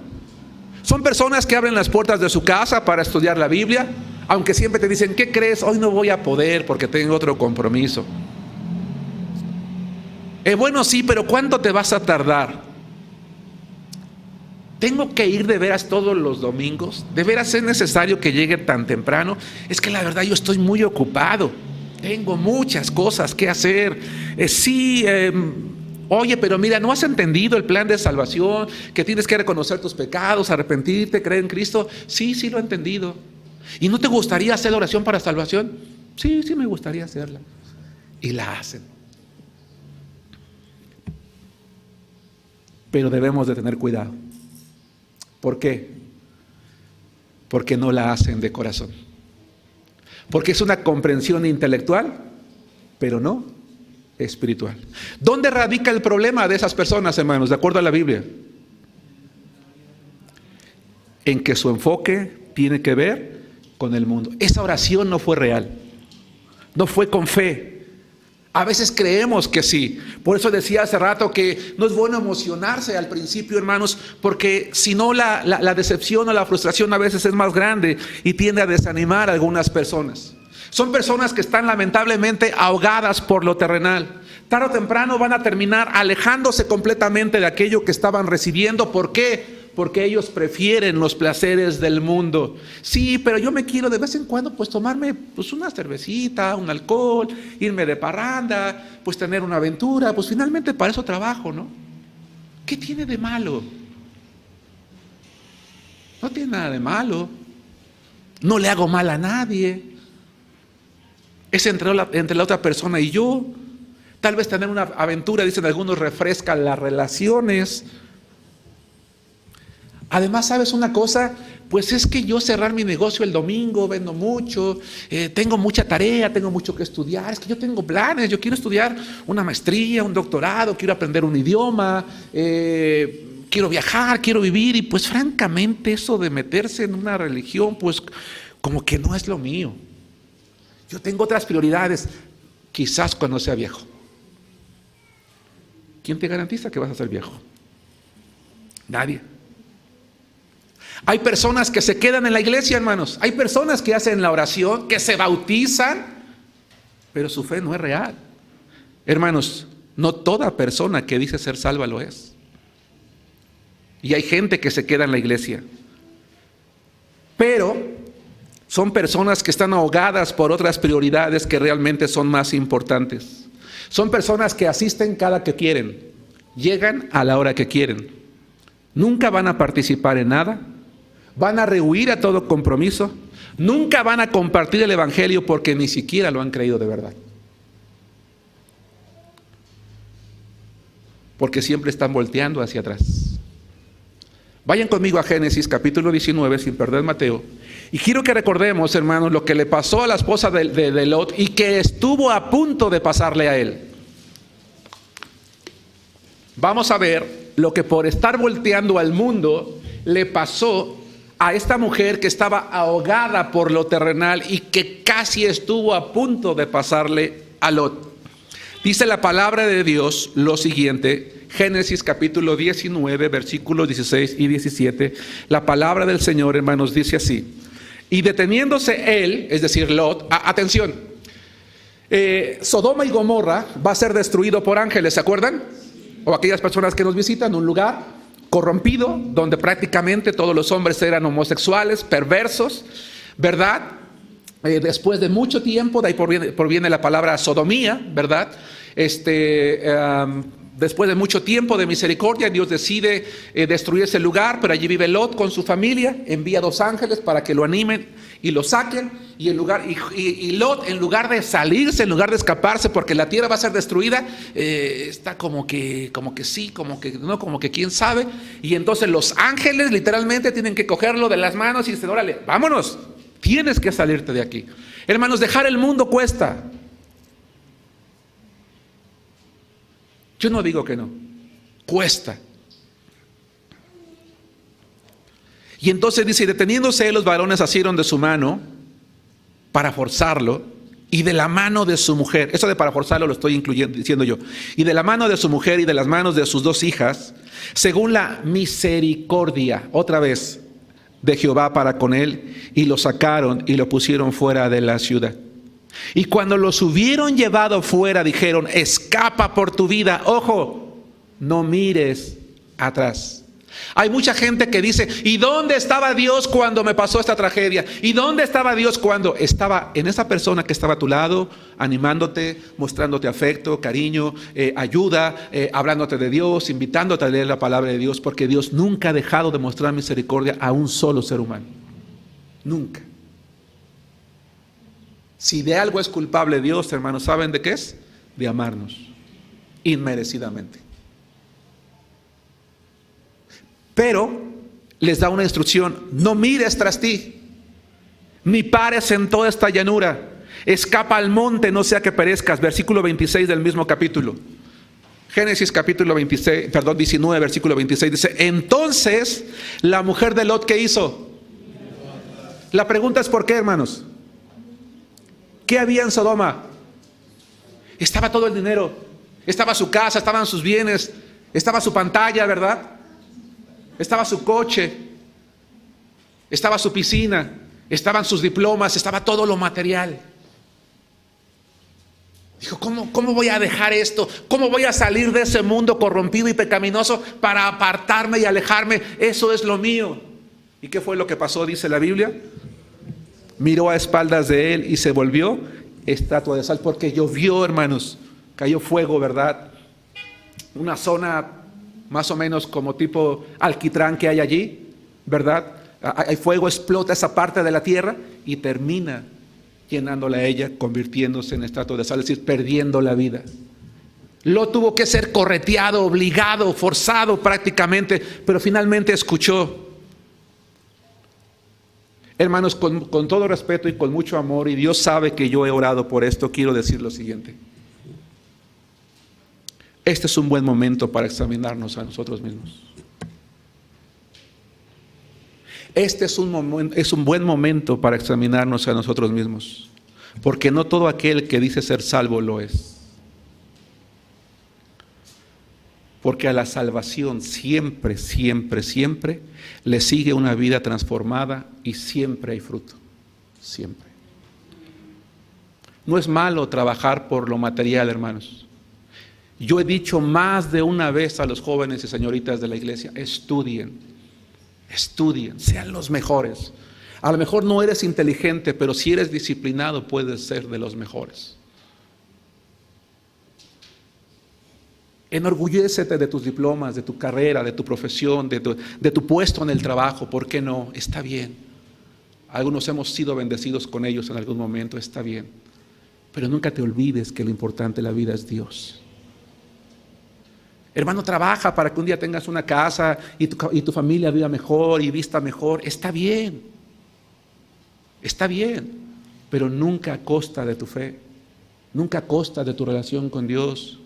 Son personas que abren las puertas de su casa para estudiar la Biblia, aunque siempre te dicen, ¿qué crees? Hoy no voy a poder porque tengo otro compromiso. Bueno, sí, pero ¿cuánto te vas a tardar? ¿Tengo que ir de veras todos los domingos? ¿De veras es necesario que llegue tan temprano? Es que la verdad yo estoy muy ocupado. Tengo muchas cosas que hacer. Oye, pero mira, ¿no has entendido el plan de salvación? Que tienes que reconocer tus pecados, arrepentirte, creer en Cristo. Sí, sí lo he entendido. ¿Y no te gustaría hacer oración para salvación? Sí, sí me gustaría hacerla. Y la hacen. Pero debemos de tener cuidado. ¿Por qué? Porque no la hacen de corazón. Porque es una comprensión intelectual, pero no espiritual. ¿Dónde radica el problema de esas personas, hermanos, de acuerdo a la Biblia? En que su enfoque tiene que ver con el mundo. Esa oración no fue real, no fue con fe. A veces creemos que sí. Por eso decía hace rato que no es bueno emocionarse al principio, hermanos, porque si no la decepción o la frustración a veces es más grande y tiende a desanimar a algunas personas. Son personas que están lamentablemente ahogadas por lo terrenal. Tarde o temprano van a terminar alejándose completamente de aquello que estaban recibiendo. ¿Por qué? Porque ellos prefieren los placeres del mundo. Sí, pero yo me quiero de vez en cuando pues tomarme pues una cervecita, un alcohol, irme de parranda, pues tener una aventura, pues finalmente para eso trabajo, ¿no? ¿Qué tiene de malo? No tiene nada de malo. No le hago mal a nadie. Es entre la otra persona y yo. Tal vez tener una aventura, dicen algunos, refresca las relaciones. Además, ¿sabes una cosa? Pues es que yo cerrar mi negocio el domingo, vendo mucho, tengo mucha tarea, tengo mucho que estudiar, es que yo tengo planes, yo quiero estudiar una maestría, un doctorado, quiero aprender un idioma, quiero viajar, quiero vivir, y pues francamente eso de meterse en una religión, pues como que no es lo mío. Yo tengo otras prioridades, quizás cuando sea viejo. ¿Quién te garantiza que vas a ser viejo? Nadie. Hay personas que se quedan en la iglesia, hermanos. Hay personas que hacen la oración, que se bautizan, pero su fe no es real. Hermanos, no toda persona que dice ser salva lo es. Y hay gente que se queda en la iglesia. Pero son personas que están ahogadas por otras prioridades que realmente son más importantes. Son personas que asisten cada que quieren, llegan a la hora que quieren. Nunca van a participar en nada, van a rehuir a todo compromiso, nunca van a compartir el evangelio porque ni siquiera lo han creído de verdad. Porque siempre están volteando hacia atrás. Vayan conmigo a Génesis capítulo 19, sin perder Mateo. Y quiero que recordemos, hermanos, lo que le pasó a la esposa de Lot y que estuvo a punto de pasarle a él. Vamos a ver lo que por estar volteando al mundo le pasó a esta mujer que estaba ahogada por lo terrenal y que casi estuvo a punto de pasarle a Lot. Dice la palabra de Dios lo siguiente, Génesis capítulo 19, versículos 16 y 17. La palabra del Señor, hermanos, dice así: y deteniéndose él, es decir, Lot, atención, Sodoma y Gomorra va a ser destruido por ángeles, ¿se acuerdan? O aquellas personas que nos visitan, un lugar corrompido, donde prácticamente todos los hombres eran homosexuales, perversos, ¿verdad? Después de mucho tiempo, de ahí proviene la palabra sodomía, ¿verdad? Después de mucho tiempo de misericordia, Dios decide destruir ese lugar, pero allí vive Lot con su familia, envía 2 ángeles para que lo animen y lo saquen, y Lot, en lugar de salirse, en lugar de escaparse, porque la tierra va a ser destruida, está como que sí, como que no, como que quién sabe, y entonces los ángeles literalmente tienen que cogerlo de las manos y dicen: órale, vámonos, tienes que salirte de aquí. Hermanos, dejar el mundo cuesta. Yo no digo que no, cuesta. Y entonces dice: y deteniéndose los varones asieron de su mano para forzarlo, y de la mano de su mujer. Eso de para forzarlo lo estoy diciendo yo. Y de la mano de su mujer y de las manos de sus 2 hijas, según la misericordia, otra vez, de Jehová para con él, y lo sacaron y lo pusieron fuera de la ciudad. Y cuando los hubieron llevado fuera, dijeron: escapa por tu vida, ojo, no mires atrás. Hay mucha gente que dice: ¿y dónde estaba Dios cuando me pasó esta tragedia? ¿Y dónde estaba Dios cuando estaba en esa persona que estaba a tu lado, animándote, mostrándote afecto, cariño, ayuda, hablándote de Dios, invitándote a leer la palabra de Dios? Porque Dios nunca ha dejado de mostrar misericordia a un solo ser humano. Nunca. Si de algo es culpable Dios, hermanos, ¿saben de qué es? De amarnos inmerecidamente. Pero les da una instrucción: no mires tras ti, ni pares en toda esta llanura, escapa al monte, no sea que perezcas. Versículo 26 del mismo capítulo. Génesis capítulo 19, versículo 26 dice: entonces la mujer de Lot, ¿qué hizo? La pregunta es ¿por qué, hermanos? ¿Qué había en Sodoma? Estaba todo el dinero, estaba su casa, estaban sus bienes, estaba su pantalla, ¿verdad? Estaba su coche, estaba su piscina, estaban sus diplomas, estaba todo lo material. Dijo: ¿cómo voy a dejar esto? ¿Cómo voy a salir de ese mundo corrompido y pecaminoso para apartarme y alejarme? Eso es lo mío. ¿Y qué fue lo que pasó? Dice la Biblia: miró a espaldas de él y se volvió estatua de sal, porque llovió, hermanos, cayó fuego, ¿verdad? Una zona más o menos como tipo alquitrán que hay allí, ¿verdad? Hay fuego, explota esa parte de la tierra y termina llenándola a ella, convirtiéndose en estatua de sal, es decir, perdiendo la vida. Lot tuvo que ser correteado, obligado, forzado prácticamente, pero finalmente escuchó. Hermanos, con todo respeto y con mucho amor, y Dios sabe que yo he orado por esto, quiero decir lo siguiente: este es un buen momento para examinarnos a nosotros mismos. Este es un buen momento para examinarnos a nosotros mismos, porque no todo aquel que dice ser salvo lo es. Porque a la salvación siempre, siempre, siempre le sigue una vida transformada y siempre hay fruto, siempre. No es malo trabajar por lo material, hermanos. Yo he dicho más de una vez a los jóvenes y señoritas de la iglesia: estudien, sean los mejores. A lo mejor no eres inteligente, pero si eres disciplinado puedes ser de los mejores. Enorgullécete de tus diplomas, de tu carrera, de tu profesión, de tu puesto en el trabajo. ¿Por qué no? Está bien. Algunos hemos sido bendecidos con ellos en algún momento, está bien. Pero nunca te olvides que lo importante en la vida es Dios. Hermano, trabaja para que un día tengas una casa y tu familia viva mejor y vista mejor. Está bien, pero nunca a costa de tu fe, nunca a costa de tu relación con Dios,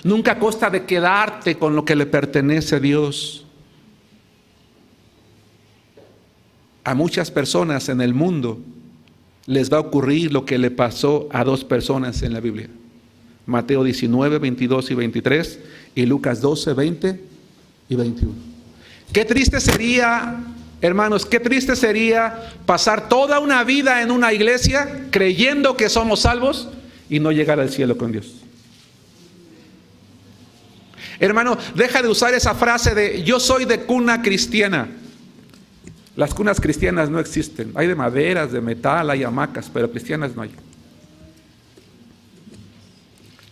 nunca a costa de quedarte con lo que le pertenece a Dios. A muchas personas en el mundo les va a ocurrir lo que le pasó a dos personas en la Biblia: Mateo 19, 22 y 23 y Lucas 12, 20 y 21. Qué triste sería, hermanos, qué triste sería pasar toda una vida en una iglesia creyendo que somos salvos y no llegar al cielo con Dios. Hermano, deja de usar esa frase de yo soy de cuna cristiana. Las cunas cristianas no existen. Hay de maderas, de metal, hay hamacas, pero cristianas no hay.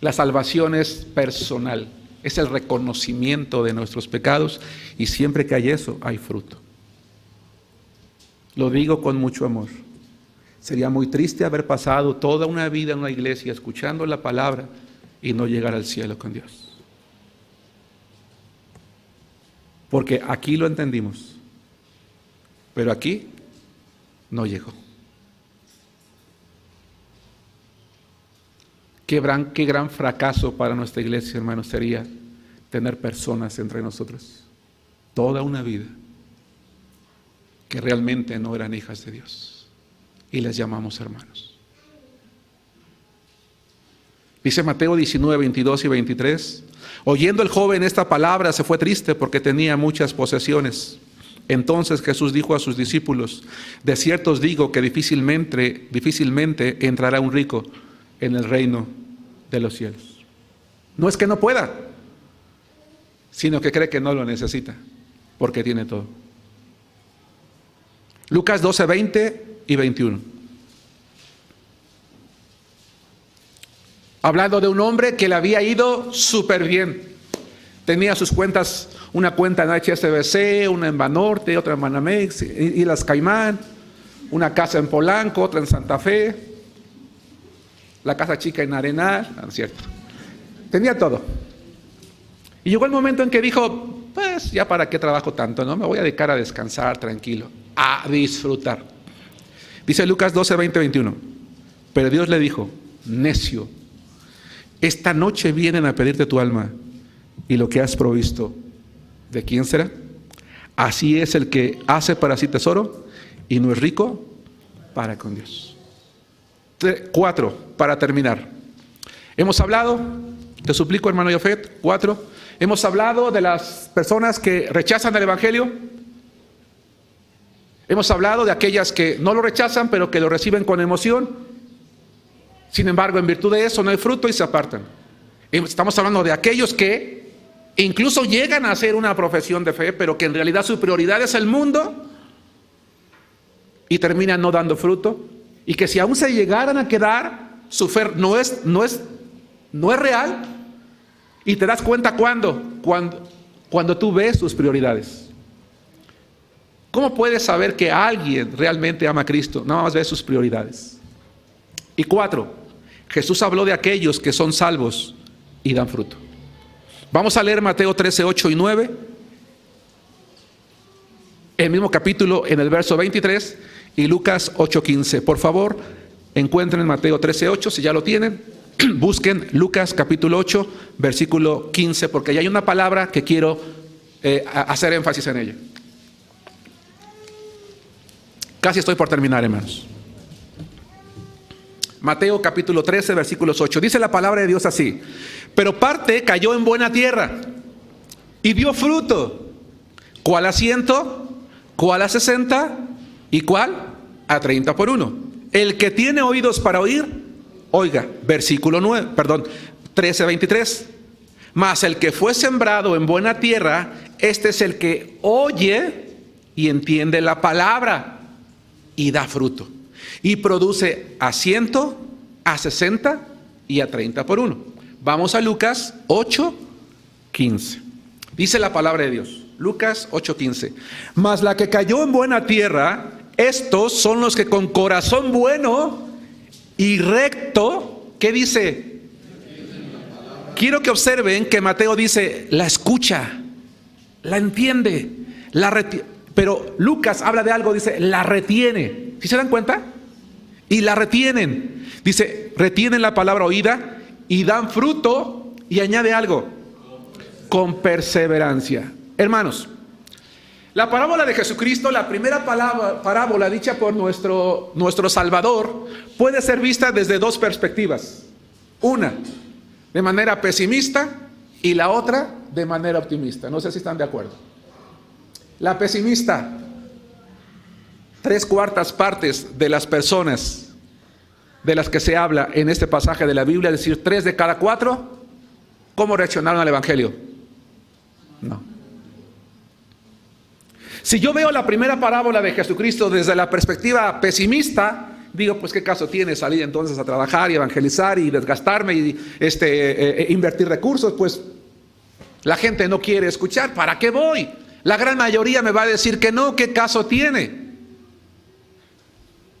La salvación es personal, es el reconocimiento de nuestros pecados, y siempre que hay eso, hay fruto. Lo digo con mucho amor. Sería muy triste haber pasado toda una vida en una iglesia escuchando la palabra y no llegar al cielo con Dios. Porque aquí lo entendimos, pero aquí no llegó. Qué gran fracaso para nuestra iglesia, hermanos, sería tener personas entre nosotros toda una vida que realmente no eran hijas de Dios y les llamamos hermanos. Dice Mateo 19, 22 y 23: oyendo el joven esta palabra se fue triste porque tenía muchas posesiones. Entonces Jesús dijo a sus discípulos: de cierto os digo que difícilmente entrará un rico en el reino de los cielos. No es que no pueda, sino que cree que no lo necesita, porque tiene todo. Lucas 12, 20 y 21. Hablando de un hombre que le había ido súper bien. Tenía sus cuentas, una cuenta en HSBC, una en Banorte, otra en Banamex, y las Caimán, una casa en Polanco, otra en Santa Fe, la casa chica en Arenal, no es cierto. Tenía todo. Y llegó el momento en que dijo: pues ya para qué trabajo tanto, ¿no? Me voy a dedicar a descansar tranquilo, a disfrutar. Dice Lucas 12, 20, 21. Pero Dios le dijo: necio, esta noche vienen a pedirte tu alma, y lo que has provisto, ¿de quién será? Así es el que hace para sí tesoro y no es rico para con Dios. 4, para terminar. Hemos hablado, te suplico, hermano Yofet, 4. Hemos hablado de las personas que rechazan el evangelio. Hemos hablado de aquellas que no lo rechazan, pero que lo reciben con emoción. Sin embargo, en virtud de eso no hay fruto y se apartan. Estamos hablando de aquellos que incluso llegan a hacer una profesión de fe, pero que en realidad su prioridad es el mundo y terminan no dando fruto. Y que si aún se llegaran a quedar, su fe no es real. Y te das cuenta cuando tú ves sus prioridades. ¿Cómo puedes saber que alguien realmente ama a Cristo? Nada más ves sus prioridades. Y 4, Jesús habló de aquellos que son salvos y dan fruto. Vamos a leer Mateo 13, 8 y 9. El mismo capítulo en el verso 23 y Lucas 8, 15. Por favor, encuentren Mateo 13, 8, si ya lo tienen. Busquen Lucas capítulo 8, versículo 15, porque ya hay una palabra que quiero hacer énfasis en ella. Casi estoy por terminar, hermanos. Mateo capítulo 13, versículos 8. Dice la palabra de Dios así: pero parte cayó en buena tierra y dio fruto. ¿Cuál a 100? ¿Cuál a 60? ¿Y cuál a 30 por uno? El que tiene oídos para oír, oiga. Versículo 13, 23. Mas el que fue sembrado en buena tierra, este es el que oye y entiende la palabra y da fruto. Y produce a 100, a 60 y a 30 por uno. Vamos a Lucas 8, 15. Dice la palabra de Dios. Lucas 8, 15. Mas la que cayó en buena tierra, estos son los que con corazón bueno y recto, ¿qué dice? Quiero que observen que Mateo dice, la escucha, la entiende, pero Lucas habla de algo, dice, la retiene. ¿Sí se dan cuenta? Y la retienen. Dice, retienen la palabra oída y dan fruto, y añade algo, con perseverancia. Hermanos, la parábola de Jesucristo, la primera parábola dicha por nuestro Salvador, puede ser vista desde dos perspectivas. Una, de manera pesimista, y la otra, de manera optimista. No sé si están de acuerdo. La pesimista: 3/4 partes de las personas de las que se habla en este pasaje de la Biblia, es decir, 3 de cada 4, ¿cómo reaccionaron al Evangelio? No. Si yo veo la primera parábola de Jesucristo desde la perspectiva pesimista, digo, pues qué caso tiene salir entonces a trabajar y evangelizar y desgastarme y invertir recursos, pues la gente no quiere escuchar, ¿para qué voy? La gran mayoría me va a decir que no, ¿qué caso tiene?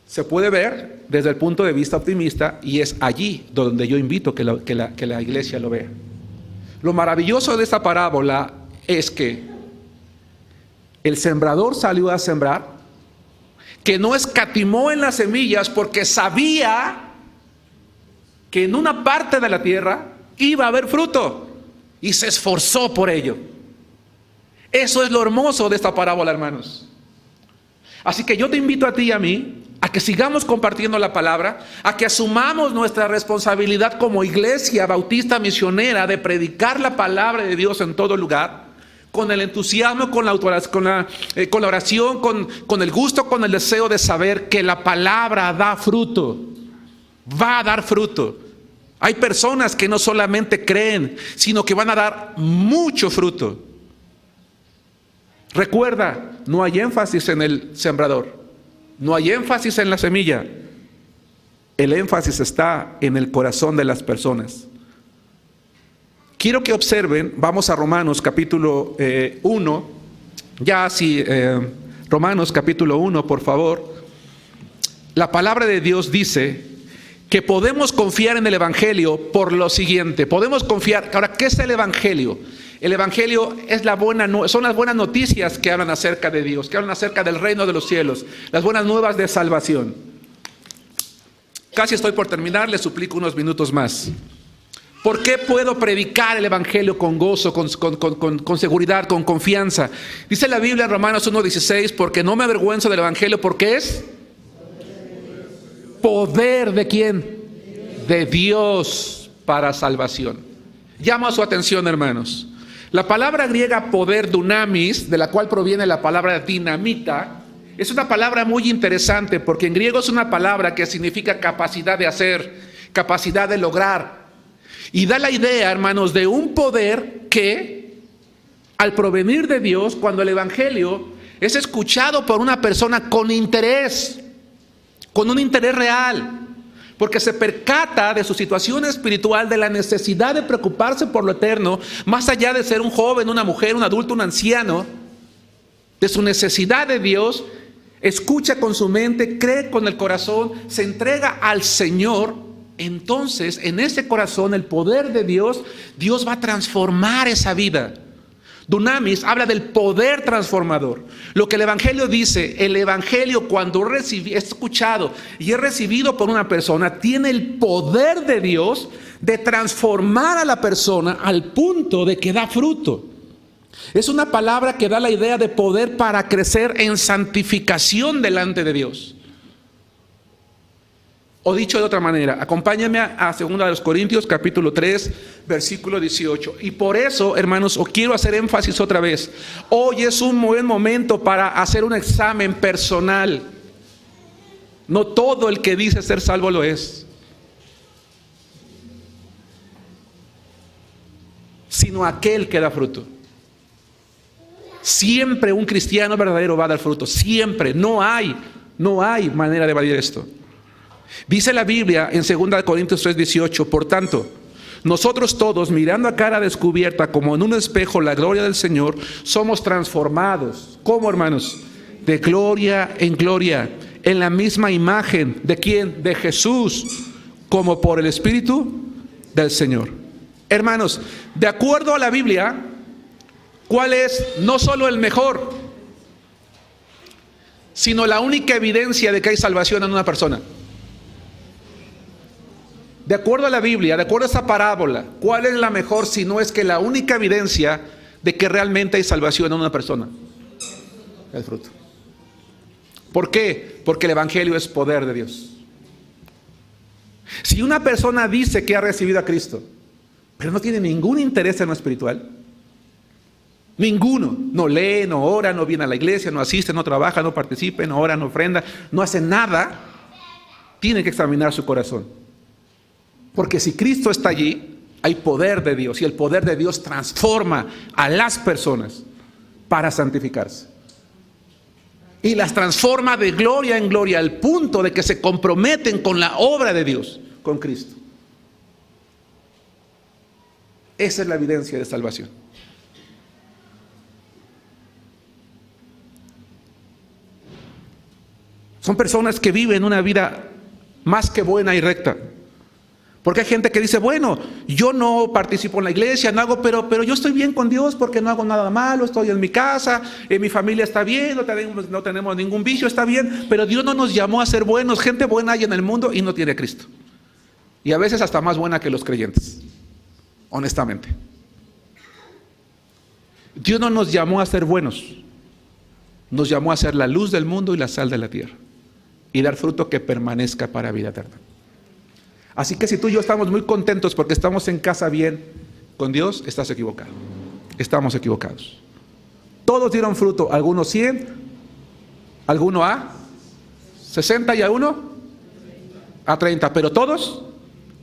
Se puede ver desde el punto de vista optimista, y es allí donde yo invito que la iglesia lo vea. Lo maravilloso de esta parábola es que el sembrador salió a sembrar, que no escatimó en las semillas porque sabía que en una parte de la tierra iba a haber fruto, y se esforzó por ello. Eso es lo hermoso de esta parábola, hermanos. Así que yo te invito a ti y a mí a que sigamos compartiendo la palabra, a que asumamos nuestra responsabilidad como iglesia bautista misionera de predicar la palabra de Dios en todo lugar, con el entusiasmo, con la oración, con el gusto, con el deseo de saber que la palabra da fruto, va a dar fruto. Hay personas que no solamente creen, sino que van a dar mucho fruto. Recuerda, no hay énfasis en el sembrador, no hay énfasis en la semilla. El énfasis está en el corazón de las personas. Quiero que observen, vamos a Romanos capítulo 1, Romanos capítulo 1, por favor. La palabra de Dios dice que podemos confiar en el Evangelio por lo siguiente. Podemos confiar. Ahora, ¿qué es el Evangelio? El Evangelio es son las buenas noticias que hablan acerca de Dios, que hablan acerca del reino de los cielos, las buenas nuevas de salvación. Casi estoy por terminar, les suplico unos minutos más. ¿Por qué puedo predicar el Evangelio con gozo, con seguridad, con confianza? Dice la Biblia en Romanos 1:16, porque no me avergüenzo del Evangelio, porque es poder ¿de quién? De Dios para salvación. Llamo a su atención, hermanos. La palabra griega poder, dunamis, de la cual proviene la palabra dinamita, es una palabra muy interesante, porque en griego es una palabra que significa capacidad de hacer, capacidad de lograr. Y da la idea, hermanos, de un poder que, al provenir de Dios, cuando el Evangelio es escuchado por una persona con interés, con un interés real, porque se percata de su situación espiritual, de la necesidad de preocuparse por lo eterno, más allá de ser un joven, una mujer, un adulto, un anciano, de su necesidad de Dios, escucha con su mente, cree con el corazón, se entrega al Señor. Entonces, en ese corazón, el poder de Dios, Dios va a transformar esa vida. Dunamis habla del poder transformador. Lo que el Evangelio dice, el Evangelio cuando es escuchado y es recibido por una persona, tiene el poder de Dios de transformar a la persona al punto de que da fruto. Es una palabra que da la idea de poder para crecer en santificación delante de Dios. O dicho de otra manera, acompáñame a 2 Corintios capítulo 3, versículo 18. Y por eso, hermanos, os quiero hacer énfasis otra vez. Hoy es un buen momento para hacer un examen personal. No todo el que dice ser salvo lo es, sino aquel que da fruto. Siempre un cristiano verdadero va a dar fruto, siempre. No hay manera de evadir esto. Dice la Biblia en 2 Corintios 3, 18, por tanto, nosotros todos, mirando a cara descubierta como en un espejo la gloria del Señor, somos transformados. ¿Cómo, hermanos? De gloria en gloria, en la misma imagen. ¿De quién? De Jesús, como por el Espíritu del Señor. Hermanos, de acuerdo a la Biblia, ¿cuál es no solo el mejor, sino la única evidencia de que hay salvación en una persona? De acuerdo a la Biblia, de acuerdo a esa parábola, ¿cuál es la mejor si no es que la única evidencia de que realmente hay salvación en una persona? El fruto. ¿Por qué? Porque el Evangelio es poder de Dios. Si una persona dice que ha recibido a Cristo, pero no tiene ningún interés en lo espiritual, ninguno, no lee, no ora, no viene a la iglesia, no asiste, no trabaja, no participa, no ora, no ofrenda, no hace nada, tiene que examinar su corazón. Porque si Cristo está allí, hay poder de Dios, y el poder de Dios transforma a las personas para santificarse. Y las transforma de gloria en gloria al punto de que se comprometen con la obra de Dios, con Cristo. Esa es la evidencia de salvación. Son personas que viven una vida más que buena y recta. Porque hay gente que dice, bueno, yo no participo en la iglesia, no hago, pero yo estoy bien con Dios porque no hago nada malo, estoy en mi casa, mi familia está bien, no tenemos ningún vicio, está bien, pero Dios no nos llamó a ser buenos. Gente buena hay en el mundo y no tiene a Cristo. Y a veces hasta más buena que los creyentes, honestamente. Dios no nos llamó a ser buenos, nos llamó a ser la luz del mundo y la sal de la tierra, y dar fruto que permanezca para vida eterna. Así que si tú y yo estamos muy contentos porque estamos en casa bien con Dios, estás equivocado. Estamos equivocados. Todos dieron fruto, algunos 100, algunos a 60 y a uno a 30, pero todos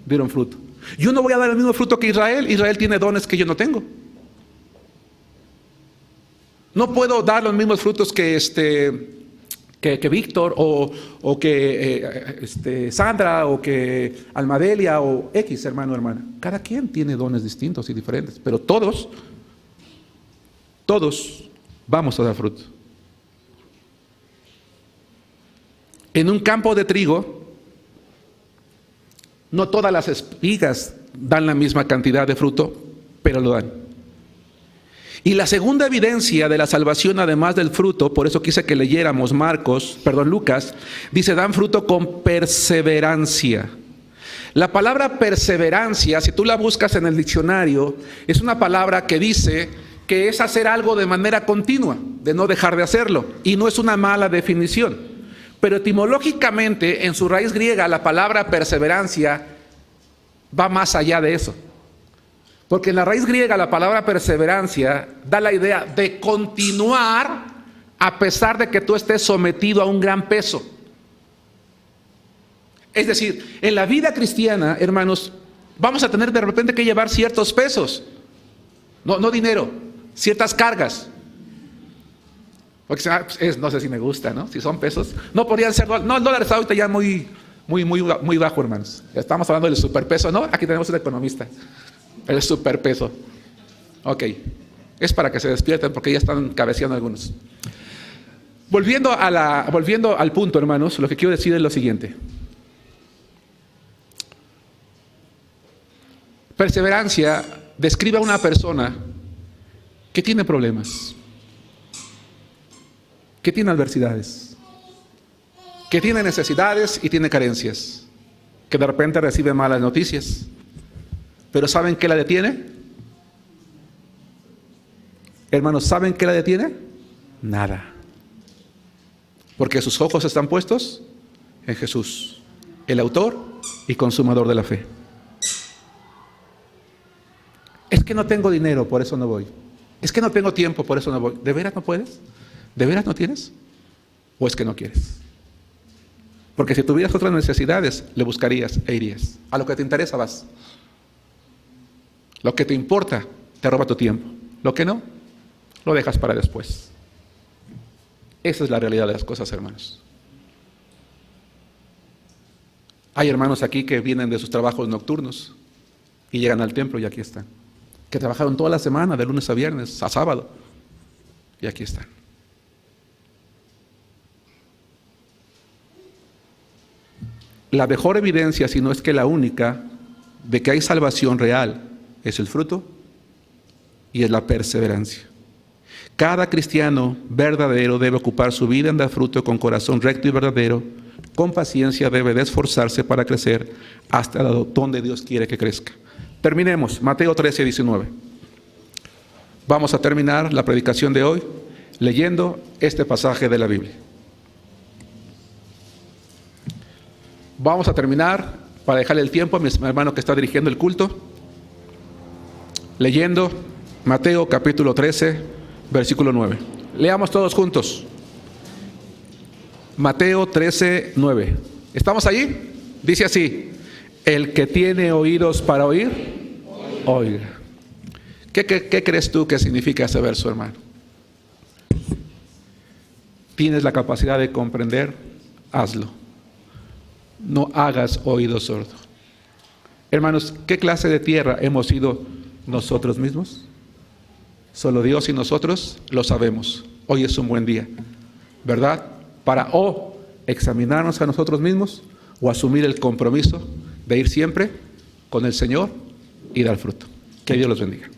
dieron fruto. Yo no voy a dar el mismo fruto que Israel. Israel tiene dones que yo no tengo. No puedo dar los mismos frutos que Víctor o que Sandra o que Almadelia o X hermano o hermana. Cada quien tiene dones distintos y diferentes, pero todos vamos a dar fruto. En un campo de trigo, no todas las espigas dan la misma cantidad de fruto, pero lo dan. Y la segunda evidencia de la salvación, además del fruto, por eso quise que leyéramos Lucas, dice, dan fruto con perseverancia. La palabra perseverancia, si tú la buscas en el diccionario, es una palabra que dice que es hacer algo de manera continua, de no dejar de hacerlo, y no es una mala definición. Pero etimológicamente, en su raíz griega, la palabra perseverancia va más allá de eso. Porque en la raíz griega la palabra perseverancia da la idea de continuar a pesar de que tú estés sometido a un gran peso. Es decir, en la vida cristiana, hermanos, vamos a tener de repente que llevar ciertos pesos. No dinero, ciertas cargas. Porque no sé si me gusta, ¿no? Si son pesos. No podrían ser dólares. No, el dólar está ahorita ya muy bajo, hermanos. Estamos hablando del superpeso, ¿no? Aquí tenemos un economista. El superpeso. Ok. Es para que se despierten porque ya están cabeceando algunos. Volviendo al punto, hermanos, lo que quiero decir es lo siguiente. Perseverancia describe a una persona que tiene problemas, que tiene adversidades, que tiene necesidades y tiene carencias, que de repente recibe malas noticias. Pero ¿saben qué la detiene? Hermanos, ¿saben qué la detiene? Nada. Porque sus ojos están puestos en Jesús, el autor y consumador de la fe. Es que no tengo dinero, por eso no voy. Es que no tengo tiempo, por eso no voy. ¿De veras no puedes? ¿De veras no tienes? ¿O es que no quieres? Porque si tuvieras otras necesidades, le buscarías e irías. A lo que te interesa vas. Lo que te importa te roba tu tiempo. Lo que no, lo dejas para después. Esa es la realidad de las cosas, hermanos. Hay hermanos aquí que vienen de sus trabajos nocturnos y llegan al templo y aquí están. Que trabajaron toda la semana, de lunes a viernes, a sábado, y aquí están. La mejor evidencia, si no es que la única, de que hay salvación real, es el fruto y es la perseverancia. Cada cristiano verdadero debe ocupar su vida en dar fruto con corazón recto y verdadero. Con paciencia debe de esforzarse para crecer hasta donde Dios quiere que crezca. Terminemos, Mateo 13, 19. Vamos a terminar la predicación de hoy leyendo este pasaje de la Biblia. Vamos a terminar, para dejarle el tiempo a mi hermano que está dirigiendo el culto, leyendo Mateo capítulo 13, versículo 9. Leamos todos juntos. Mateo 13, 9. ¿Estamos allí? Dice así: el que tiene oídos para oír, oiga. ¿Qué crees tú que significa ese verso, hermano? ¿Tienes la capacidad de comprender? Hazlo. No hagas oído sordo. Hermanos, ¿qué clase de tierra hemos sido nosotros mismos? Solo Dios y nosotros lo sabemos. Hoy es un buen día, ¿verdad? Para o examinarnos a nosotros mismos o asumir el compromiso de ir siempre con el Señor y dar fruto. Que Dios los bendiga.